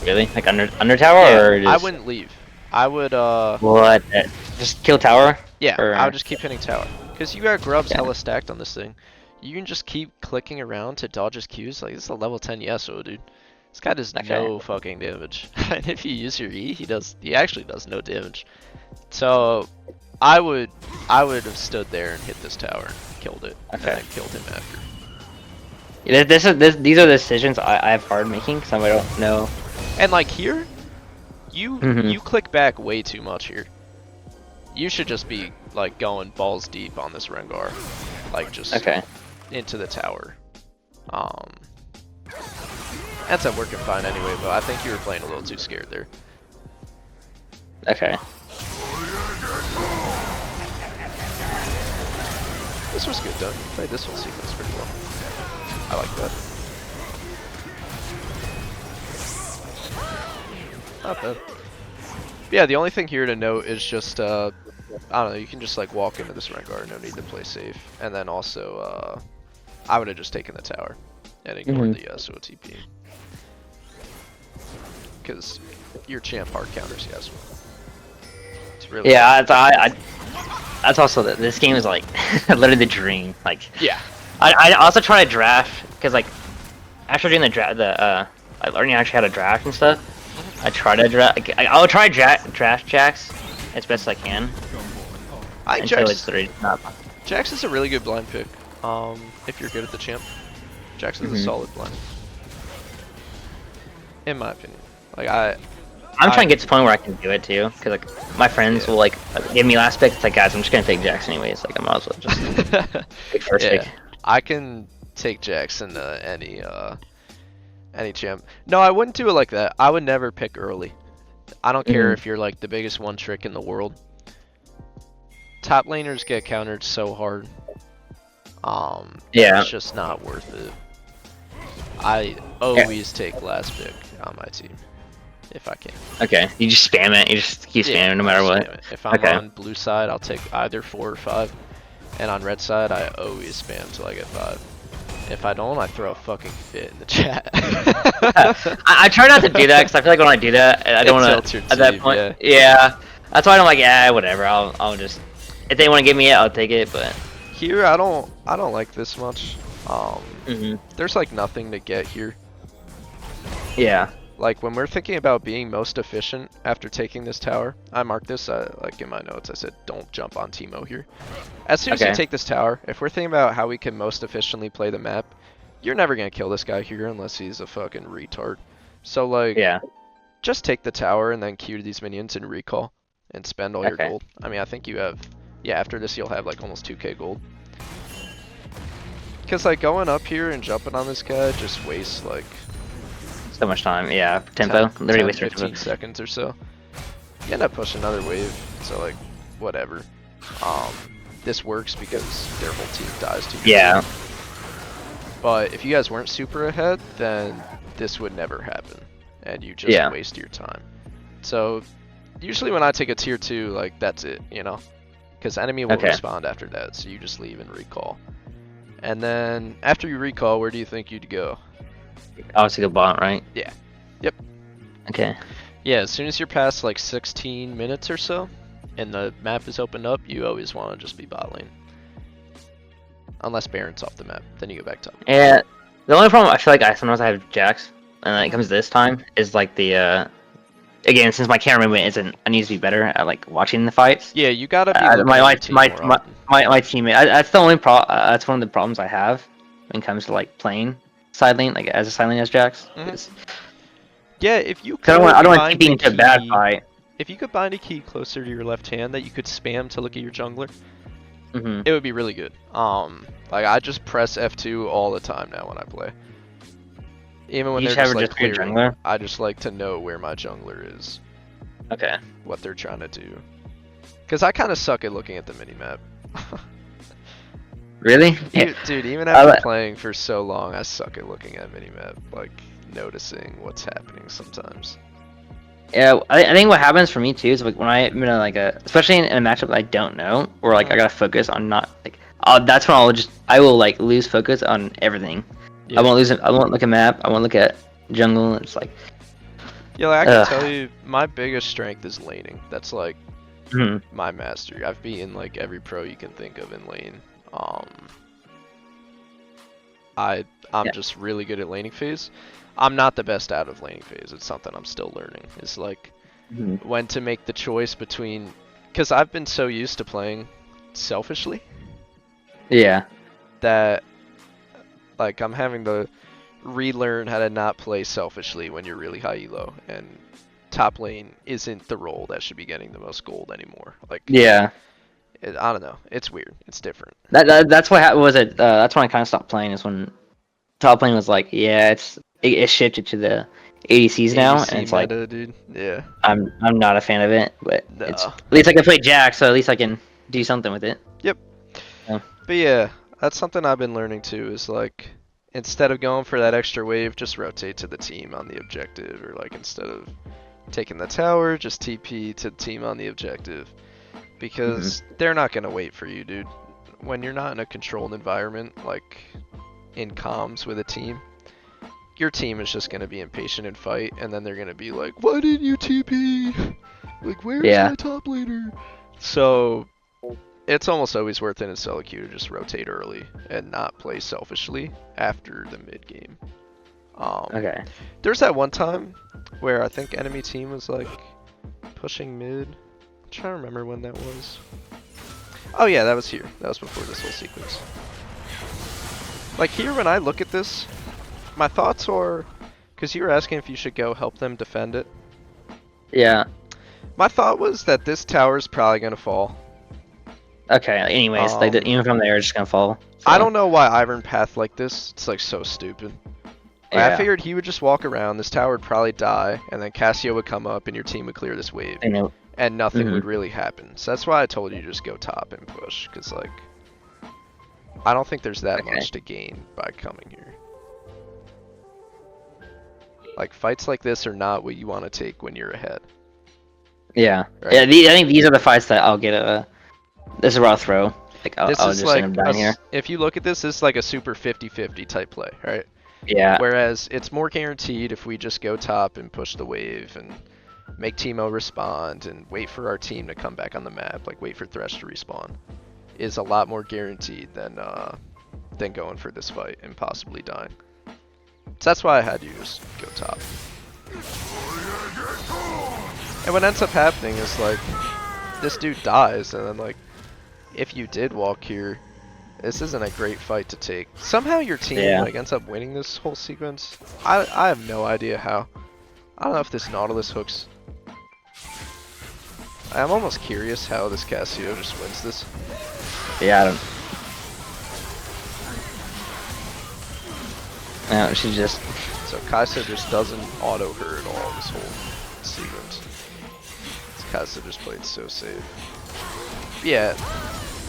Really? Like under tower, yeah, or just... I wouldn't leave. I would What? Just kill tower? Yeah, or... I would just keep hitting tower. Because you got grubs hella stacked on this thing. You can just keep clicking around to dodge his Qs. Like, this is a level 10 Yasuo, dude. This guy does no fucking damage. And if you use your E, he actually does no damage. So I would have stood there and hit this tower and killed it. And then killed him after. Yeah, these are the decisions I have hard making because I don't know. And like here, you click back way too much here. You should just be like going balls deep on this Rengar, like just into the tower. Ends up working fine anyway, but I think you were playing a little too scared there. Okay. This was good though. You played this whole sequence pretty well. I like that. Not bad. yeah, the only thing here to note is just I don't know. You can just like walk into this Rengar, no need to play safe, and then also I would have just taken the tower and ignored the Yasuo TP. Because your champ hard counters Yasuo. It's really that's also this game is like literally the dream. Like yeah. I also try to draft because like after doing the draft, I learning actually how to draft and stuff. I try to draft. Like, I'll try draft JAX as best as I can. I think Until JAX, it's literally not. JAX is a really good blind pick. If you're good at the champ, JAX is a solid blind. In my opinion, like I'm trying to get to the point where I can do it too, because like my friends will like give me last pick. It's like, guys, I'm just gonna take JAX anyways. Like I might as well just take first pick. I can take JAX in any champ. No, I wouldn't do it like that. I would never pick early. I don't care if you're like the biggest one trick in the world. Top laners get countered so hard. It's just not worth it. I always take last pick on my team if I can. Okay, you just spam it. You just keep spamming no matter what. If I'm on blue side, I'll take either 4 or 5, and on red side, I always spam till I get 5. If I don't, I throw a fucking fit in the chat. I try not to do that because I feel like when I do that, I don't want to. At that point, yeah, that's why I'm like, yeah, whatever. I'll just if they want to give me it, I'll take it. But here, I don't like this much. There's like nothing to get here. Yeah. Like when we're thinking about being most efficient after taking this tower, I marked this like in my notes. I said, don't jump on TEEMO here. As soon as you take this tower, if we're thinking about how we can most efficiently play the map, you're never gonna kill this guy here unless he's a fucking retard. So like, just take the tower and then Q to these minions and recall and spend all your gold. I mean, I think you have, after this you'll have like almost 2k gold. Because like going up here and jumping on this guy just wastes like so much time, tempo. 10, 15 seconds or so. You end up pushing another wave, so like, whatever. This works because their whole team dies to you. Yeah. But if you guys weren't super ahead, then this would never happen, and you just waste your time. So usually when I take a tier 2, like that's it, you know, because enemy will respond after that, so you just leave and recall. And then after you recall, where do you think you'd go? Obviously go bot, right? Yeah. Yep. Okay. Yeah, as soon as you're past like 16 minutes or so, and the map is opened up, you always want to just be bot lane. Unless Baron's off the map, then you go back top. Yeah. The only problem I feel like sometimes I have JAX, and when it comes to this time, is like the again, since my camera movement isn't, I need to be better at like watching the fights. Yeah, you gotta be my teammate. That's the only that's one of the problems I have when it comes to like playing side lane, like as a side lane as JAX. Yeah, if you could I don't want to keep into a bad fight. If you could bind a key closer to your left hand that you could spam to look at your jungler, it would be really good. Like I just press F2 all the time now when I play. Even when they're just like clearing, I just like to know where my jungler is. Okay. What they're trying to do. Because I kind of suck at looking at the minimap. Really? Dude, even after playing for so long, I suck at looking at minimap, like noticing what's happening sometimes. Yeah, I think what happens for me too is like when I'm in especially in a matchup that I don't know, or like I gotta focus on not like, that's when I will like lose focus on everything. I won't look at map. I won't look at jungle. It's like, yeah, like, I can tell you, my biggest strength is laning. That's like my mastery. I've beaten like every pro you can think of in lane. I'm just really good at laning phase. I'm not the best out of laning phase. It's something I'm still learning. It's like when to make the choice between, because I've been so used to playing selfishly. Yeah. That like I'm having to relearn how to not play selfishly when you're really high elo, and top lane isn't the role that should be getting the most gold anymore. Like I don't know. It's weird. It's different. That's what was it. That's when I kind of stopped playing. Is when top lane was like, it shifted to the ADCs now, and it's meta, like, dude. Yeah. I'm not a fan of it, but at least I can play JAX, so at least I can do something with it. Yep. Yeah. But yeah, that's something I've been learning too. Is like, instead of going for that extra wave, just rotate to the team on the objective, or like instead of taking the tower, just TP to team on the objective. Because they're not gonna wait for you, dude. When you're not in a controlled environment, like in comms with a team, your team is just gonna be impatient and fight, and then they're gonna be like, "Why didn't you TP? Like, where's my top laner?" So it's almost always worth it in solo queue to just rotate early and not play selfishly after the mid game. Okay. There's that one time where I think enemy team was like pushing mid. I'm trying to remember when that was. Oh yeah, that was here. That was before this whole sequence. Like here, when I look at this, my thoughts are, because you were asking if you should go help them defend it. Yeah. My thought was that this tower's probably gonna fall. Okay. Anyways, like even from there, it's just gonna fall. So. I don't know why Ivern path like this. It's like so stupid. Yeah. I figured he would just walk around, this tower would probably die, and then Cassio would come up and your team would clear this wave. And nothing would really happen. So that's why I told you to just go top and push, because like, I don't think there's that much to gain by coming here. Like, fights like this are not what you want to take when you're ahead. Yeah. Right? Yeah, I think these are the fights that I'll get this is where I'll throw. Like, I'll just like end up down here. If you look at this is like a super 50-50 type play, right? Yeah. Whereas it's more guaranteed if we just go top and push the wave and make TEEMO respond and wait for our team to come back on the map, like wait for Thresh to respawn, is a lot more guaranteed than going for this fight and possibly dying. So that's why I had you just go top. And what ends up happening is like, this dude dies, and then like, if you did walk here, this isn't a great fight to take. Somehow your team like ends up winning this whole sequence. I have no idea how. I don't know if this Nautilus hooks. I'm almost curious how this Cassio just wins this. Yeah, I don't. No, she just. So Kai'Sa just doesn't auto her at all this whole sequence. Kai'Sa just played so safe. Yeah,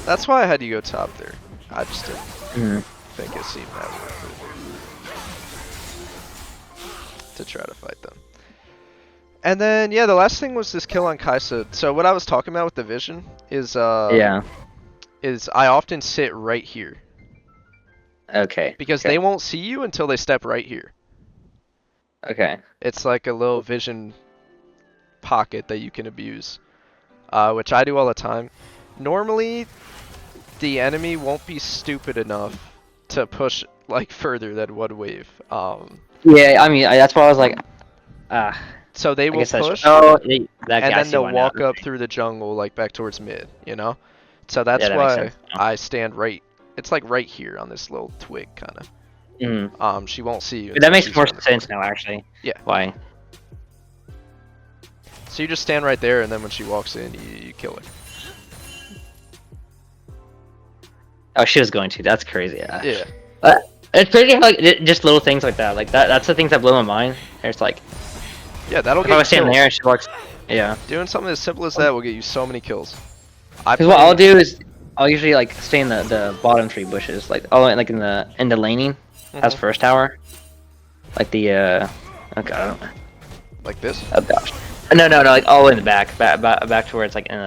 that's why I had you go top there. I just didn't think it seemed that worth it to try to fight them. And then yeah, the last thing was this kill on Kai'Sa. So what I was talking about with the vision is is I often sit right here. Okay. Because they won't see you until they step right here. Okay. It's like a little vision pocket that you can abuse, which I do all the time. Normally, the enemy won't be stupid enough to push like further than one wave. Yeah, I mean that's why I was like, so they will push, and then they'll walk up through the jungle like back towards mid, you know. So that's why I stand right. It's like right here on this little twig, kind of. She won't see you. That makes more sense now, actually. Yeah. Why? So you just stand right there, and then when she walks in, you kill her. Oh, she was going to. That's crazy. Yeah. It's crazy how like just little things like that. Like that's the things that blow my mind. It's like. Yeah, that'll if get I you was standing kills. there and she walks. Yeah. Doing something as simple as that will get you so many kills. Because what I'll do is I'll usually like stay in the bottom tree bushes, like like in the laning as first tower, like the okay, I don't know. Like this? Oh gosh. No, like all the way in the back to where it's like in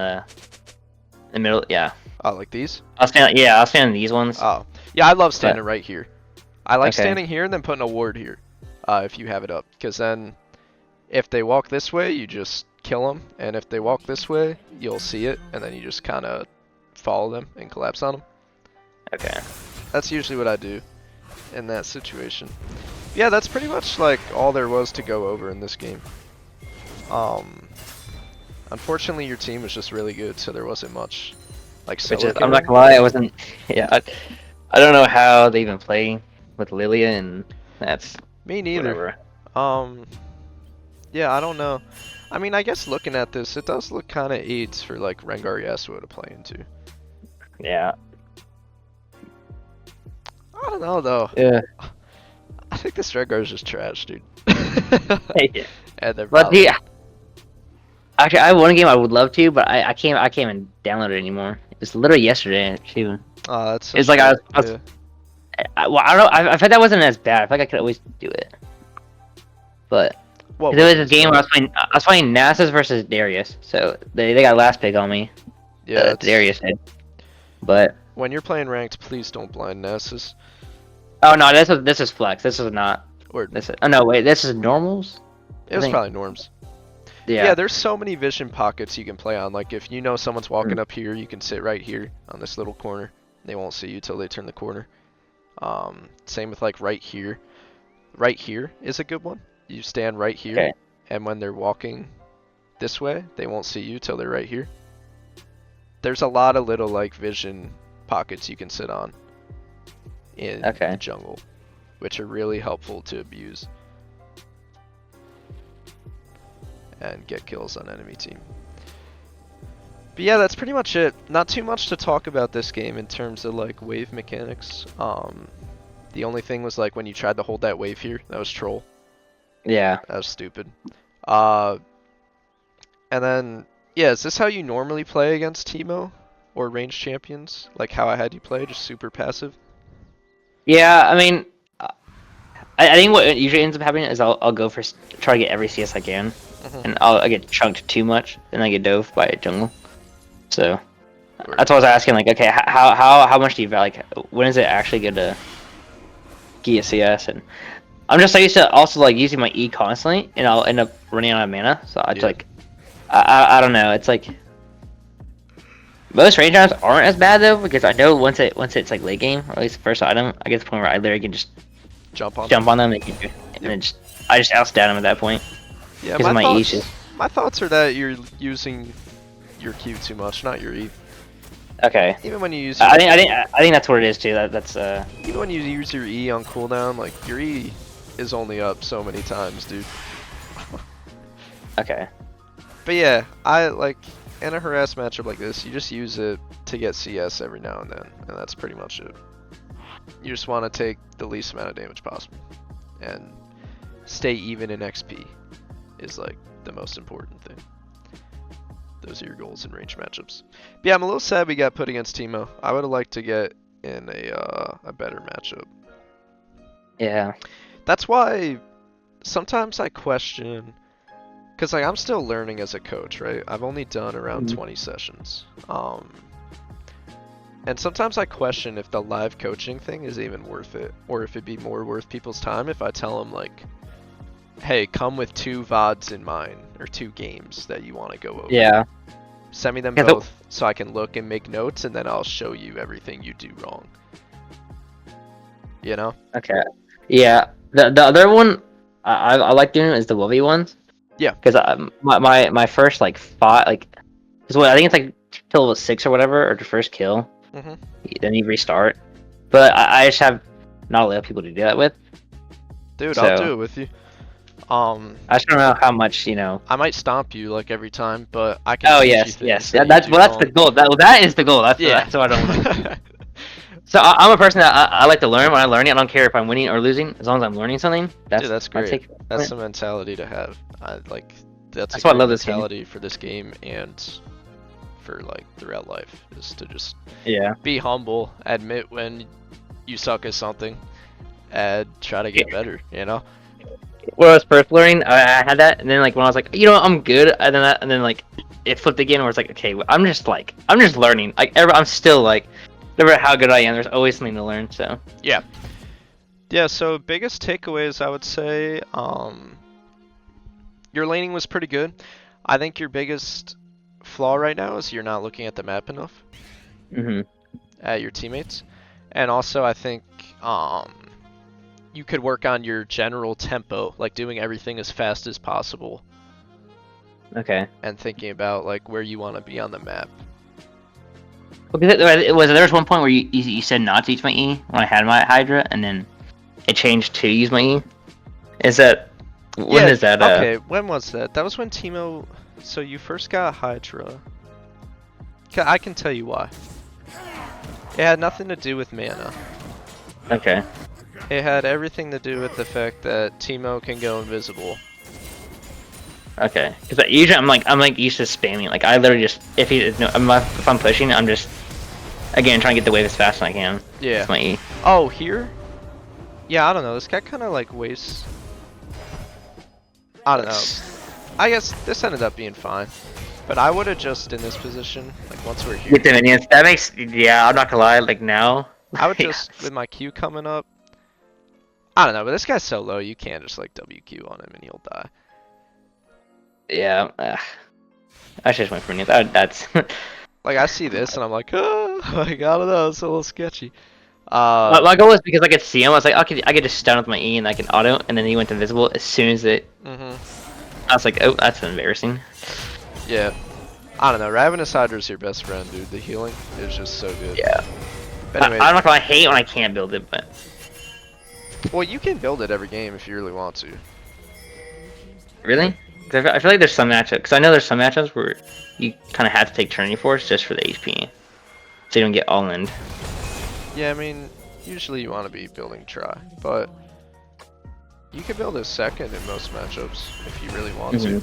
the middle. Yeah. Oh, like these? I'll stand in these ones. Oh, yeah, I love standing right here. I like standing here and then putting a ward here, if you have it up, because then if they walk this way, you just kill them, and if they walk this way, you'll see it, and then you just kind of follow them and collapse on them. Okay. That's usually what I do in that situation. Yeah, that's pretty much like all there was to go over in this game. Unfortunately, your team was just really good, so there wasn't much like solo. I'm not gonna lie, I wasn't. Yeah, I don't know how they even play with Lilia, and that's me neither. Whatever. Yeah, I don't know. I mean, I guess looking at this, it does look kind of AIDS for like Rengar Yasuo to play into. Yeah. I don't know though. Yeah. I think this Rengar is just trash, dude. Yeah. And they're but yeah. Actually, I have one game I would love to, but I can't even download it anymore. It was literally yesterday too. Oh, that's. It's like I don't know. I felt that wasn't as bad. I feel like I could always do it. But What There would was a you game say? where I was playing Nasus versus Darius, so they got last pick on me. Yeah, it's Darius did, but when you're playing ranked, please don't blind Nessus. oh no, this is flex. This is not. Or This is, oh no, wait, this is normals. it I was think. probably norms. Yeah, Yeah. there's so many vision pockets you can play on. Like if you know someone's walking Mm. up here, you can sit right here on this little corner. They won't see you till they turn the corner. Same with like right here. Right here is a good one. You stand right here, Okay. and when they're walking this way, they won't see you till they're right here. There's a lot of little like vision pockets you can sit on in Okay. the jungle, which are really helpful to abuse and get kills on enemy team. But yeah, that's pretty much it. Not too much to talk about this game in terms of like wave mechanics. The only thing was like when you tried to hold that wave here, that was troll. Yeah. That was stupid. And then yeah, is this how you normally play against TEEMO or range champions? Like how I had you play, just super passive? Yeah. I mean, I think what usually ends up happening is I'll go for try to get every CS I can, and I get chunked too much, and I get dove by a jungle. So that's what I was asking. Like, okay, how much do you value? Like, when is it actually good to get a CS? And I'm just used to also like using my E constantly, and I'll end up running out of mana. So I just Yeah. like, I don't know. It's like most range items aren't as bad though, because I know once it's like late game, or at least the first item, I get to the point where I literally can just Jump on them, and then I just outstat them at that point. Yeah, Because my of my E thoughts, shit. my thoughts are that you're using your Q too much, not your E. Okay. Even when you use your, I think that's what it is too. That's even when you use your E on cooldown, like your E is only up so many times, dude. okay. But yeah, I like in a harass matchup like this, you just use it to get CS every now and then, and that's pretty much it. You just want to take the least amount of damage possible, and stay even in XP is like the most important thing. Those are your goals in range matchups. But yeah, I'm a little sad we got put against TEEMO. I would have liked to get in a better matchup. Yeah. That's why sometimes I question, because like I'm still learning as a coach, right? I've only done around 20 sessions. And sometimes I question if the live coaching thing is even worth it, or if it'd be more worth people's time if I tell them like, hey, come with 2 VODs in mind, or 2 games that you want to go over. Yeah. Send me them Yeah, both so I can look and make notes, and then I'll show you everything you do wrong. You know? Okay. Yeah. The other one I like doing is the Wovey ones. Yeah. Because my first like 5 like, cause what I think it's like till level 6 or whatever, or the first kill. Then you restart. But I just have not a lot of people to do that with. Dude, So, I'll do it with you. I just don't know how much I might stomp you like every time, but I can Oh teach you yes, things yes. that That's you do the wrong. goal. That is the goal. That's Yeah. that's what I don't want to do. So I'm a person that I like to learn. When I learn it, I don't care if I'm winning or losing, as long as I'm learning something. Dude, that's my great. take on That's it. the mentality to have. That's That's a why I great love this game. mentality for this game and for like throughout life, is to just Yeah. be humble, admit when you suck at something, and try to get better, you know? When I was first learning, I had that, and then like when I was like, I'm good, and then like it flipped again, where it's like, okay, I'm just learning. Like I'm still like, no matter how good I am, there's always something to learn. So Yeah. Yeah, so biggest takeaways, I would say, your laning was pretty good. I think your biggest flaw right now is you're not looking at the map enough. At your teammates. And also I think you could work on your general tempo, like doing everything as fast as possible okay. and thinking about like where you want to be on the map. Because there was one point where you said not to use my E when I had my Hydra, and then it changed to use my E. Is that when is that? Okay, when was that? That was when TEEMO. So you first got Hydra. I can tell you why. It had nothing to do with mana. Okay. It had everything to do with the fact that TEEMO can go invisible. Okay. Because usually I'm like used to spamming. Like I literally just if I'm pushing, I'm just again trying to get the wave as fast as I can. Yeah. With my E. Oh, here? Yeah, I don't know. This guy kind of like wastes. I don't know. I guess this ended up being fine. But I would have just in this position, like once we're here. With the minions, that makes, yeah, I'm not gonna lie, like now. I would just, with my Q coming up. I don't know, but this guy's so low, you can't just like WQ on him and he'll die. Yeah, I should just went for minions. That's. Like I see this and I'm like, oh, like I don't know, it's a little sketchy. My goal was because I could see him. I was like, okay, I could just stun with my E and I can auto, and then he went invisible as soon as it. I was like, oh, that's embarrassing. Yeah. I don't know, Ravenous Hydra's your best friend, dude. The healing is just so good. Yeah. But anyways, I'm not gonna hate when I can't build it, but. well, you can build it every game if you really want to. Really? 'Cause I feel like there's some matchups. Because I know there's some matchups where you kind of have to take Turning Force just for the HP. So you don't get all in. Yeah, I mean, usually you want to be building Try, but you can build a second in most matchups if you really want to.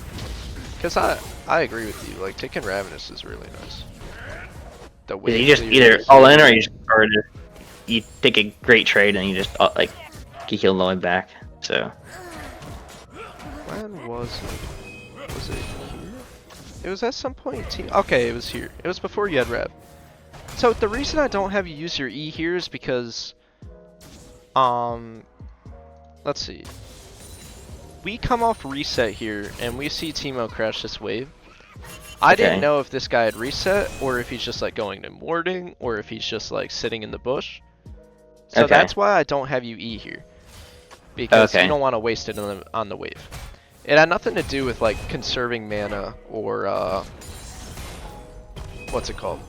Because I agree with you, like taking Ravenous is really nice. The You just either all in or you take a great trade and you just like you heal low and back. So. When was it? Was it here? It was at some point in okay, it was here. It was before you had Rev. So the reason I don't have you use your E here is because, let's see. We come off reset here and we see TEEMO crash this wave. I didn't know if this guy had reset or if he's just like going to warding or if he's just like sitting in the bush. So that's why I don't have you E here. Because you don't want to waste it on the wave. It had nothing to do with like conserving mana or what's it called?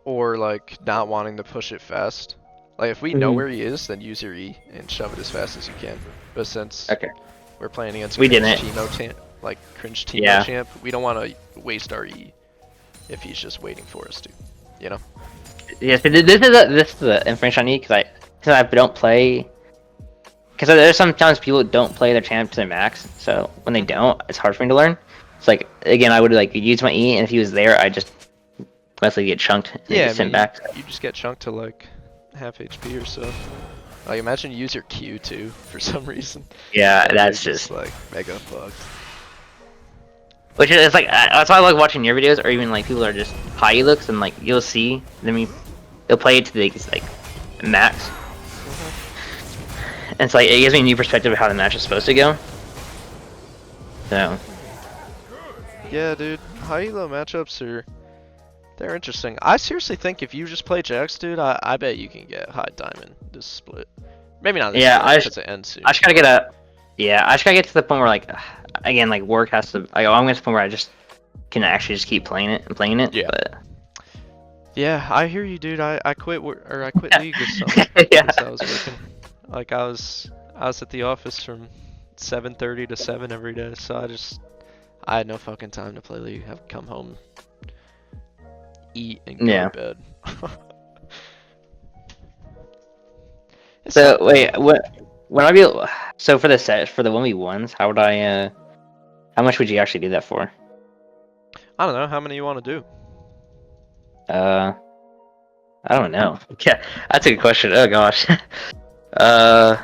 Or like not wanting to push it fast. Like if we know where he is, then use your E and shove it as fast as you can. But since we're playing against cringe TEEMO champ, we don't want to waste our E if he's just waiting for us to, you know? Yes, but this is the information I need because I don't play. Because there's sometimes people don't play their champ to their max, so when they don't, it's hard for me to learn. It's like, again, I would like use my E, and if he was there, I just mostly get chunked and get sent back. You just get chunked to like half HP or so. Like imagine you use your Q too for some reason. Yeah, that's just like mega fucked. Which is like that's why I like watching your videos, or even like people are just high looks and like you'll see them, they'll play it to the like max. And it's like, it gives me a new perspective of how the match is supposed to go. So. Yeah, dude. High elo matchups they're interesting. I seriously think if you just play JAX, dude, I bet you can get high diamond this split. Maybe not this split, because it ends soon. I just gotta get to the point where like, again, like work has to, I'm gonna to the point where I just can actually just keep playing it. Yeah. But. Yeah, I hear you, dude. I quit League this summer because I was working. Like I was at the office from 7:30 to 7 every day, so I had no fucking time to play League. I've come home, eat, and go to bed. So wait, so for the set for the 1v1s, how would I how much would you actually do that for? I don't know. How many you want to do? I don't know. Yeah, that's a good question. Oh gosh. I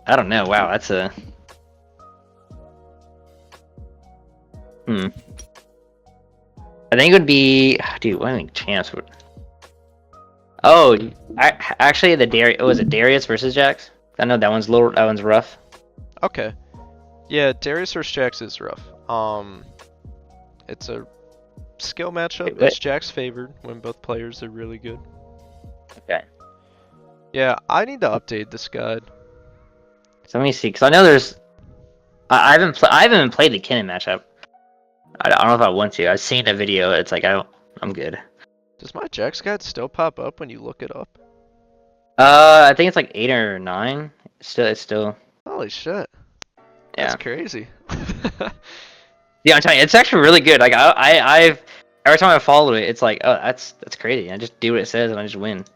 don't know. Wow, that's a. I think it would be, dude. What do I think chance would? Oh, actually, was it Darius versus JAX? I know that one's rough. Okay. Yeah, Darius versus JAX is rough. It's a skill matchup. It's JAX favored when both players are really good. Okay. Yeah, I need to update this guide. So let me see, because I know there's. I haven't even played the Kennen matchup. I don't know if I want to. I've seen a video. It's like I'm good. Does my JAX guide still pop up when you look it up? I think it's like 8 or 9. It's still. Holy shit. That's crazy. Yeah, I'm telling you, it's actually really good. Like I've every time I follow it, it's like, oh, that's crazy. I just do what it says and I just win.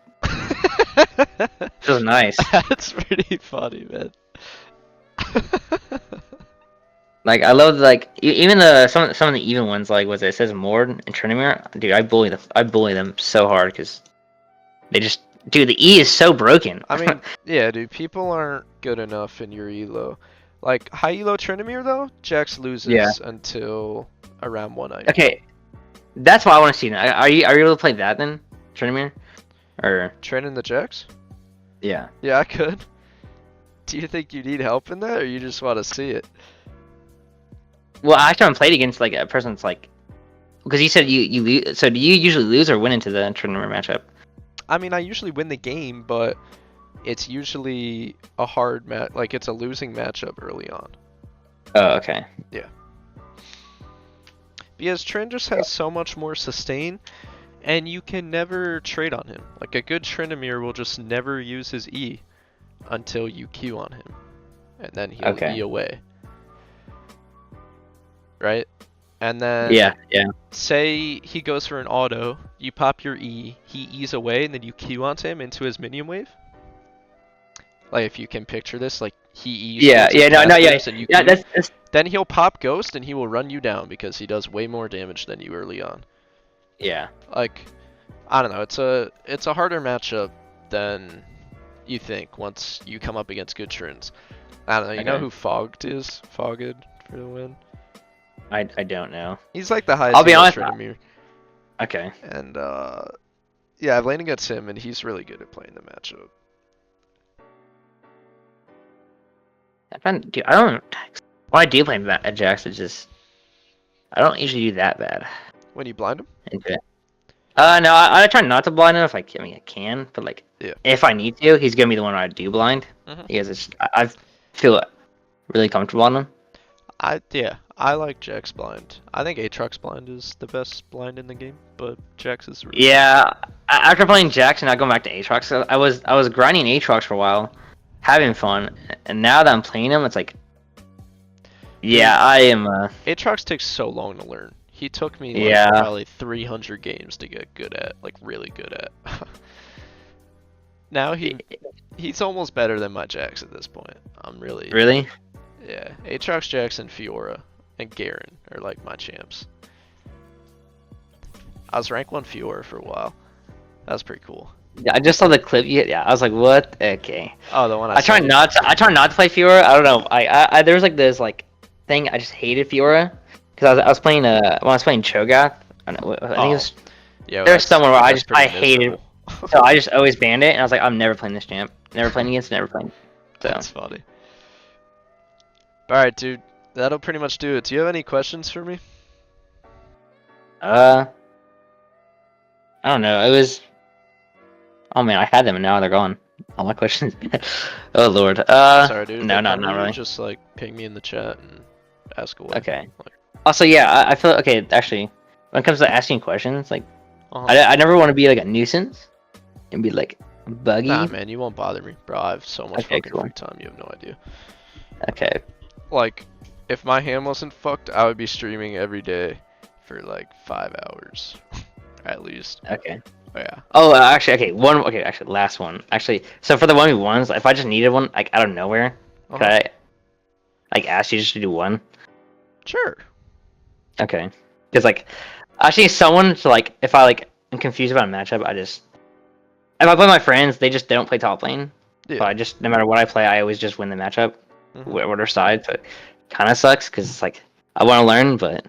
It feels nice. That's pretty funny, man. Like I love even some of the even ones, like it says Mord and Trinimir. Dude, I bully them so hard because they just Dude, the E is so broken. I mean, yeah, dude, people aren't good enough in your elo. Like, high elo Trinimir, though, Jax loses Yeah. until around 1 item. Okay, that's what I want to see now. Are you able to play that then, Trinimir? Or Training the Jax? yeah. Yeah, I could. Do you think you need help in that, or you just want to see it? Well, I actually haven't played against like a person that's like, because you said you lose. So do you usually lose or win into the Trinimir matchup? I mean, I usually win the game, but it's usually a hard match. Like, it's a losing matchup early on. Oh, okay. Because Trin just has so much more sustain, and you can never trade on him. Like, a good Trinimir will just never use his E until you Q on him. And then he'll Okay. E away. Right? And then Yeah. say he goes for an auto, you pop your E, he E's away, and then you Q onto him into his minion wave. Like, if you can picture this, like, he E's Yeah. towards his No. casters and you Yeah. Q. That's Then he'll pop Ghost and he will run you down because he does way more damage than you early on. yeah. Like, I don't know, it's a harder matchup than you think once you come up against good Trins. I don't know, you know Okay. who Fogged is? Fogged for the win? I don't know. He's like the highest I'll be honest. Trinimir. Okay. And yeah, I've laid against him and he's really good at playing the matchup. Dude, I don't. When I do play Jax, it's just I don't usually do that bad When you blind him? into it. No, I try not to blind him if I can, I can, but like, Yeah. if I need to, he's gonna be the one I do blind because I feel really comfortable on him. Yeah, I like Jax blind. I think Aatrox blind is the best blind in the game, but Jax is really Yeah, after playing Jax and now going back to Aatrox, I was grinding Aatrox for a while, having fun, and now that I'm playing him, it's like, yeah, I am. Aatrox takes so long to learn. He took me like Yeah. probably 300 games to get good at, like really good at. Now he's almost better than my Jax at this point. I'm really yeah. Aatrox, Jax, and Fiora and Garen are like my champs. I was rank 1 Fiora for a while. That was pretty cool. Yeah, I just saw the clip. Yeah, I was like, what? Okay. Oh, the one I try not to. I try not to play Fiora. I don't know. I there was like this like thing. I just hated Fiora because I was playing when I was playing Cho'Gath. I think it was. Yeah, There's someone where that's pretty hated. miserable. So I just always banned it, and I was like, I'm never playing this champ. Never playing against. Never playing. So That's funny. Alright, dude. That'll pretty much do it. Do you have any questions for me? I don't know. It was. Oh man, I had them and now they're gone. All my questions. Oh lord. Sorry, dude. No, If not they come to you, really. Just like ping me in the chat and ask away. Okay. Also, yeah, I feel okay. Actually, when it comes to asking questions, like Uh-huh. I never want to be like a nuisance and be like buggy. Nah, man, you won't bother me, bro. I have so much Okay, fucking cool. free time. You have no idea. Okay. Like, if my ham wasn't fucked, I would be streaming every day for like 5 hours, at least. Okay. Oh, yeah. Oh, actually, okay. Okay, actually, last one. Actually, so for the 1v1s, if I just needed one, like out of nowhere, could I like ask you just to do one? Sure. Okay. Because like, actually, someone to like, if I like am confused about a matchup, if I play my friends, they don't play top lane. Yeah. So I just, no matter what I play, I always just win the matchup, Mhm. whatever side. So it kind of sucks because it's like I want to learn, but